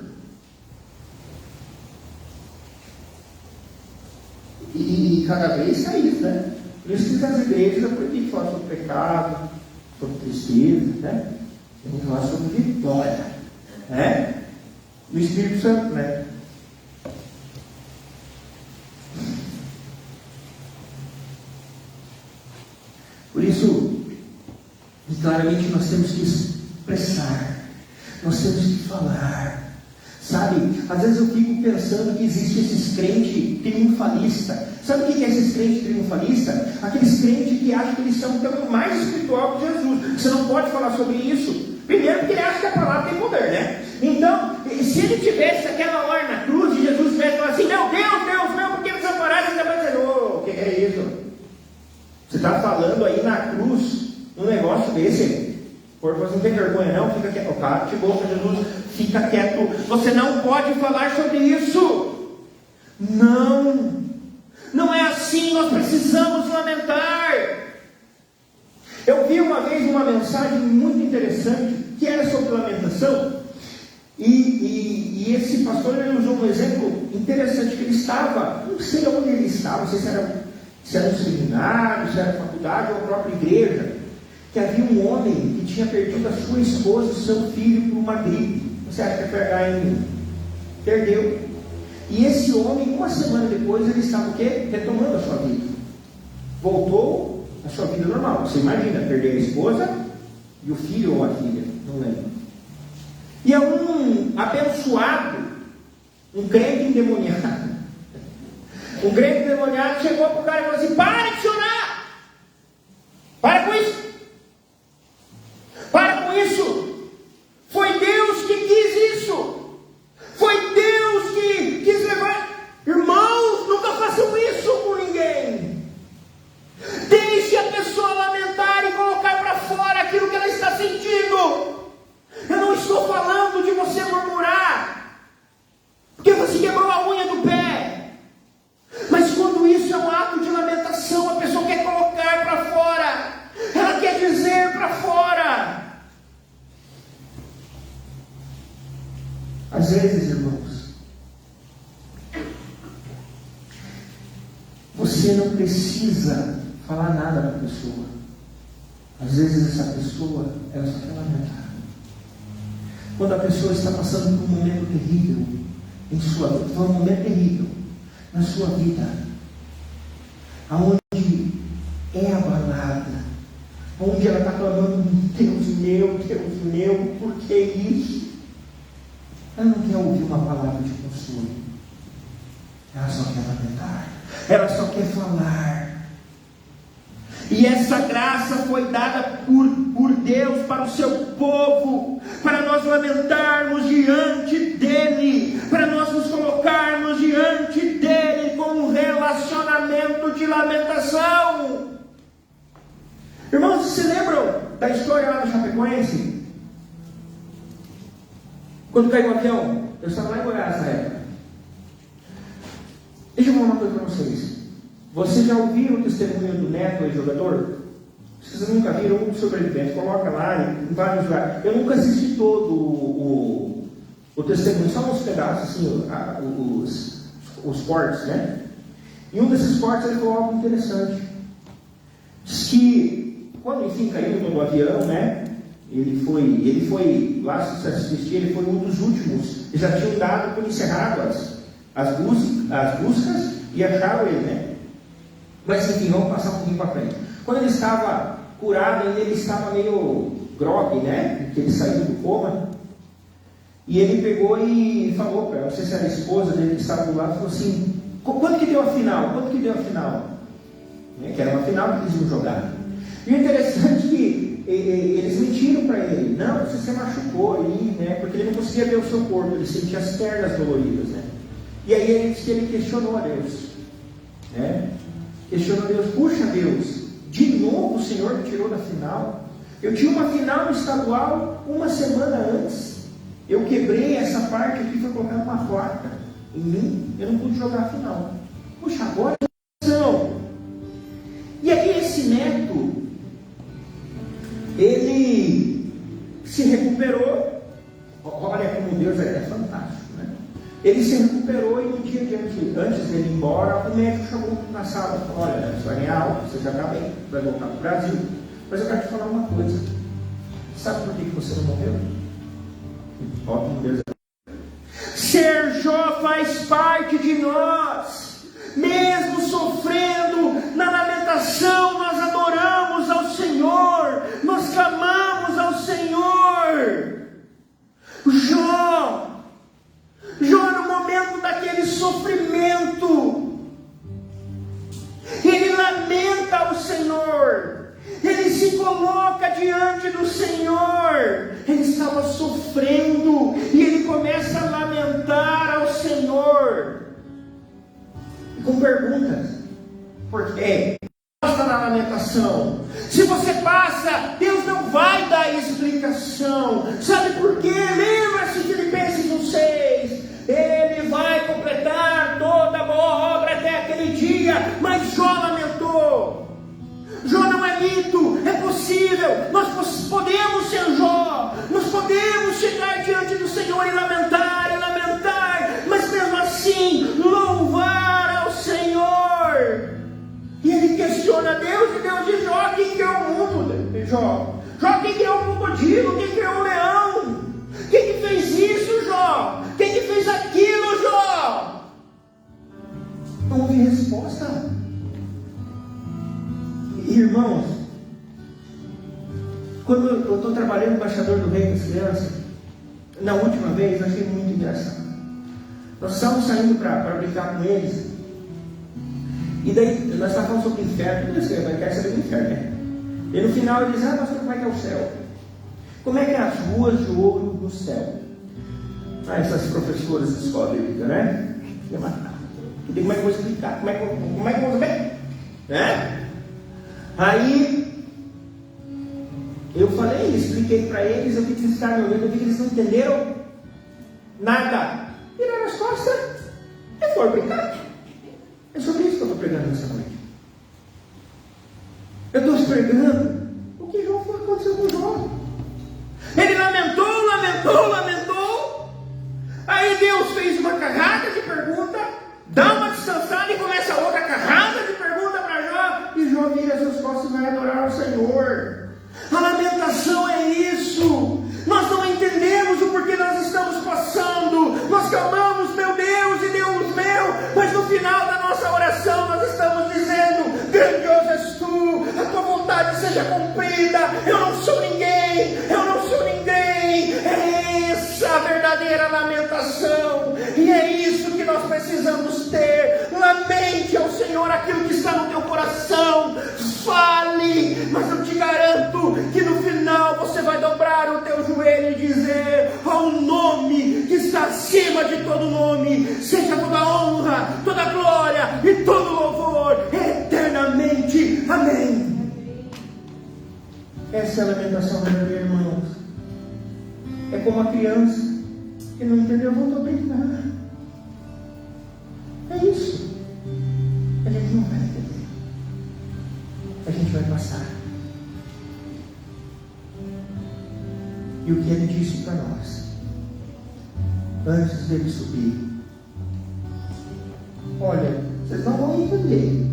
E cada vez está isso, né? Por isso que nas igrejas é proibido falar sobre pecado, sobre tristeza, né? Tem que falar sobre vitória, né? Do Espírito Santo, né? Por isso, claramente nós temos que expressar, nós temos que falar. Sabe, às vezes eu fico pensando que existe esses crentes triunfalistas. Sabe o que é esses crentes triunfalistas? Aqueles crentes que acham que eles são tão mais espiritual que Jesus. Você não pode falar sobre isso. Primeiro porque ele acha que a palavra tem poder, né? Então, se ele tivesse aquela hora na cruz e Jesus tivesse falado assim, meu Deus meu, por que desamparaste? Você vai dizer, o que é isso? Você está falando aí na cruz, um negócio desse. Por você não tem vergonha não, fica quieto. O cara chegou para Jesus, fica quieto. Você não pode falar sobre isso. Não é assim, nós precisamos lamentar. Eu vi uma vez uma mensagem muito interessante, que era sobre lamentação, e esse pastor ele usou um exemplo interessante, que ele estava, não sei onde ele estava, não sei se era um seminário, se era faculdade ou a própria igreja, que havia um homem que tinha perdido a sua esposa e seu filho por uma gripe. Você acha que ainda? Perdeu. E esse homem, uma semana depois, ele estava o quê? Retomando a sua vida. Voltou à sua vida normal. Você imagina, perder a esposa e o filho ou a filha, não lembro. E é um abençoado, um crente endemoniado. Um crente endemoniado chegou para o cara e falou assim, para de chorar! Para com isso! Para com isso! Foi Deus que quis isso! Foi Deus que quis levar. Irmãos, nunca façam isso com ninguém. Deixe a pessoa lamentar e colocar para fora aquilo que ela está sentindo. Eu não estou falando de você murmurar, porque você quebrou a unha do pé. Mas quando isso é um ato de lamentação, a pessoa quer colocar para fora. Ela quer dizer para fora. Às vezes, irmãos, você não precisa falar nada para a pessoa. Às vezes essa pessoa, ela só quer lamentar. Quando a pessoa está passando por um momento terrível em sua vida, foi um momento terrível na sua vida, aonde fala nada. Onde ela está clamando, Deus meu, por que isso? Ela não quer ouvir uma palavra de consolo. Ela só quer lamentar. Ela só quer falar. E essa graça foi dada por Deus para o seu povo, para nós lamentarmos diante dEle, para nós nos colocarmos diante dEle com um relacionamento de lamentação. Irmãos, se lembram da história lá do Chapecoense? Quando caiu o avião, eu estava lá em Goiás na época. Deixa eu falar uma coisa para vocês. Vocês já ouviram o testemunho do Neto, ex-jogador? Vocês nunca viram um sobrevivente? Coloca lá em vários lugares. Eu nunca assisti todo o testemunho, só uns pedaços, assim, os cortes, né? E um desses cortes ele falou algo interessante. Diz que, quando enfim caiu no avião, né? Ele foi lá, se você assistir, ele foi um dos últimos. Eles já tinham dado por encerrado as buscas e acharam ele, né? Mas enfim, vamos passar um pouquinho para frente. Quando ele estava curado, ele estava meio grog, né? Porque ele saiu do coma. E ele pegou e falou para ela, não sei se era a esposa dele que estava do lado, falou assim: quando que deu a final? Quando que deu a final? Né? Que era uma final que eles iam jogar. E o interessante é que eles mentiram para ele: não, você se machucou aí, né? Porque ele não conseguia ver o seu corpo, ele sentia as pernas doloridas, né? E aí ele disse que ele questionou a Deus, né? Questionou a Deus: puxa Deus, de novo o Senhor me tirou da final. Eu tinha uma final no estadual uma semana antes. Eu quebrei essa parte aqui, foi colocar uma placa em mim, eu não pude jogar a final. Puxa, agora não. E aí esse neto, ele se recuperou. Olha como Deus é fantástico, né? Ele se recuperou e no dia antes dele ir embora, o médico chamou na sala e falou: olha, você vai ganhar alta, você já está bem, vai voltar para o Brasil. Mas eu quero te falar uma coisa. Sabe por que você não morreu? Ótimo, Deus. Ser Jó faz parte de nós. Mesmo sofrendo na lamentação, nós adoramos ao Senhor, nós clamamos ao Senhor. Jó, no momento daquele sofrimento, ele lamenta ao Senhor. Ele se coloca diante do Senhor. Ele estava sofrendo e ele começa a lamentar ao Senhor. E com perguntas. Por quê? Passa na lamentação. Se você passa, Deus não vai dar explicação. Sabe por quê? Lembra-se de Filipenses 1:6. Ele vai completar toda a boa obra até aquele dia. Mas Jó lamentou. Jó não é mito, é possível. Nós podemos ser Jó. Nós podemos chegar diante do Senhor e lamentar, mas mesmo assim louvar ao Senhor. E ele questiona Deus, e Deus diz: Jó, quem criou o mundo? Jó, quem criou o crocodilo? Quem criou o leão? Quem que fez isso, Jó? Quem que fez aquilo, Jó? Não houve resposta. Irmãos, quando eu estou trabalhando no embaixador do Rei das Crianças, na última vez eu achei muito engraçado. Nós estávamos saindo para brincar com eles, e daí nós estávamos falando sobre o inferno. Você vai querer saber do inferno, né? E no final eles dizem: mas como é que é o céu? Como é que é as ruas de ouro no céu? Essas professoras de escola bíblica, né? Como é que eu vou explicar? Como é que eu vou saber? Né? Aí eu falei, expliquei para eles, eu vi que eles estavam me olhando, eu vi que eles não entenderam nada. Viraram as costas e foram brincar. É sobre isso que eu estou pregando nessa noite. Eu estou pregando o que aconteceu com Jó. Ele lamentou. Aí Deus fez uma carrada de pergunta, dá uma descansada e começa outra carrada de pergunta para Jó. E Jó vira suas costas e vai adorar o Senhor. A lamentação é isso. Nós não entendemos o porquê nós estamos passando. Nós clamamos: meu Deus e Deus meu. Mas no final da nossa oração nós estamos dizendo: grandioso és tu, a tua seja cumprida. Eu não sou ninguém, eu não sou ninguém. É essa a verdadeira lamentação, e é isso que nós precisamos ter. Lamente ao Senhor aquilo que está no teu coração, fale, mas eu te garanto que no final você vai dobrar o teu joelho e dizer ao nome que está acima de todo nome, seja toda honra, toda glória e todo louvor eternamente. Amém. Essa é a lamentação verdadeira, irmãos. É como a criança que não entendeu, voltou a brincar. É isso. A gente não vai entender. A gente vai passar. E o que ele disse para nós, antes dele subir: olha, vocês não vão entender,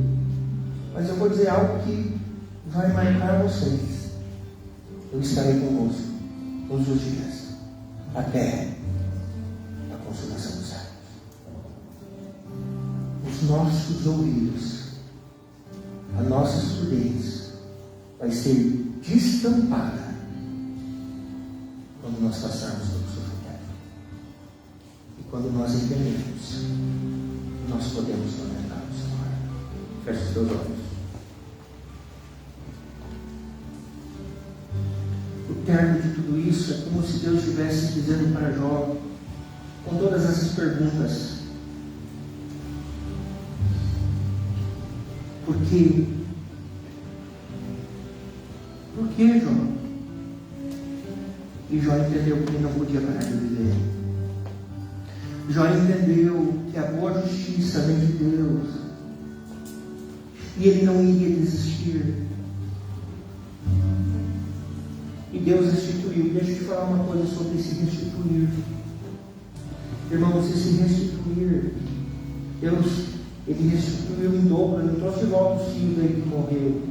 mas eu vou dizer algo que vai marcar vocês. Eu estarei convosco todos os dias, até a consumação dos séculos. Os nossos ouvidos, a nossa surdez vai ser destampada quando nós passarmos pelo sofrimento. E quando nós entendemos, nós podemos lamentar o Senhor. Feche os teus olhos. O término de tudo isso é como se Deus estivesse dizendo para Jó, com todas essas perguntas: por quê? Por que, Jó? E Jó entendeu que ele não podia parar de viver. Jó entendeu que a boa justiça vem de Deus, e ele não iria desistir. E Deus restituiu. Deixa eu te falar uma coisa sobre esse restituir. Irmãos, esse restituir, Deus, Ele restituiu em dobro. Ele não trouxe de volta os filhos dele que morreu.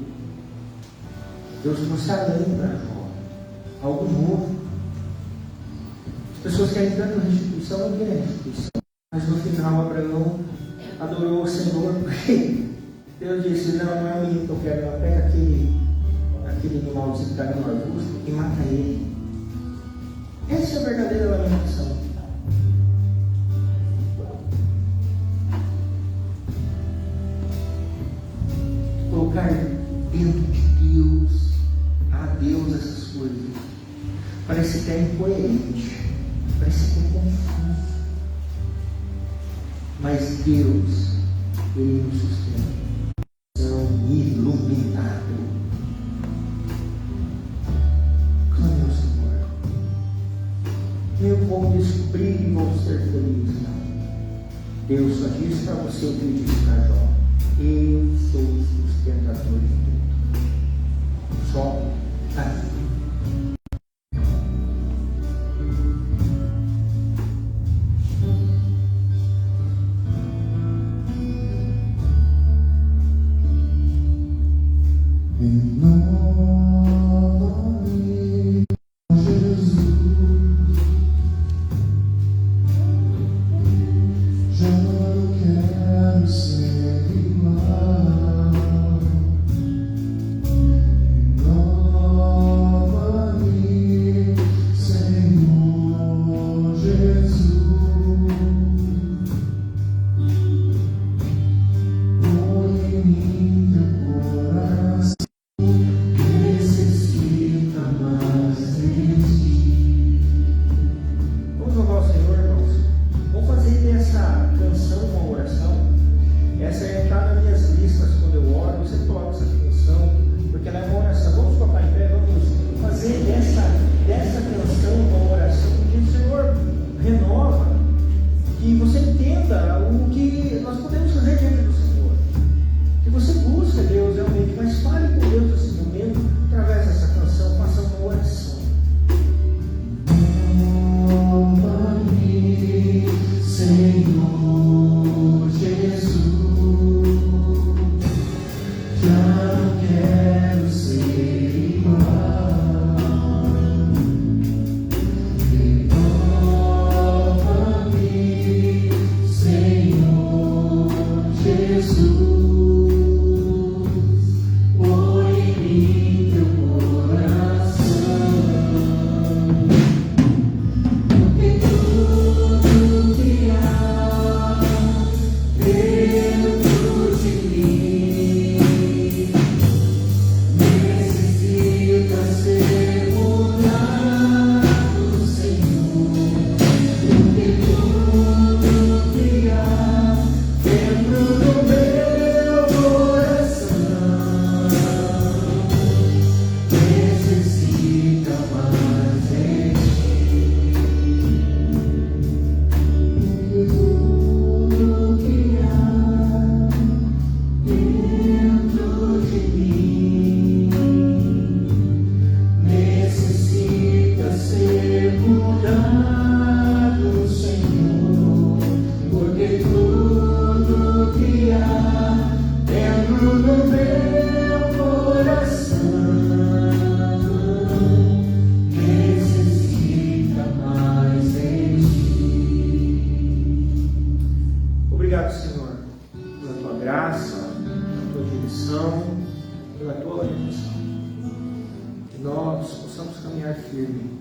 Deus trouxe além para Jó, algo novo. As pessoas querem tanto restituição, não querem restituição. Mas no final Abraão adorou o Senhor, porque Deus disse: não é o menino que eu quero, não. Pega aquele animalzinho que está no arbusto e mata ele. Essa é a verdadeira lamentação. Colocar dentro de Deus, a Deus, essas coisas, parece até incoerente, parece até confuso. Mas Deus, Ele nos sustenta. Iluminado. Clame ao Senhor. Eu vou descobrir e vou ser feliz. Não. Deus só disse para você o que ele disse para Jó: eu sou o sustentador de tudo. Só a vida. Oh firme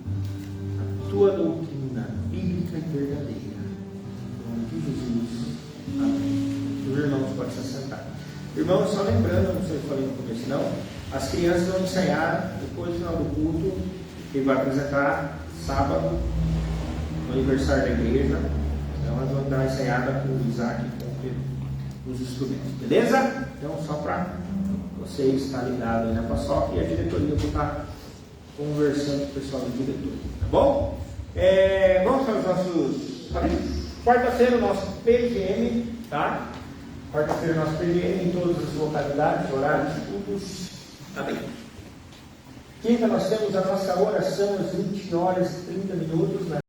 a tua doutrina bíblica e verdadeira. Em nome de Jesus. Amém. Os irmãos podem se assentar. Irmãos, só lembrando, não sei se eu falei no começo não, as crianças vão ensaiar depois do final do culto, que vai apresentar sábado, no aniversário da igreja. Então elas vão dar ensaiada com o Isaac e com o Pedro, os instrumentos. Beleza? Então só para você estar ligado aí na paçoca, e a diretoria vai estar conversando com o pessoal do diretor. Tá bom? Vamos para os nossos... Quarta-feira o nosso PGM, tá? Quarta-feira o nosso PGM em todas as localidades, horários, estudos. Tá bem? Quinta nós temos a nossa oração às 20 horas e 30 minutos, né?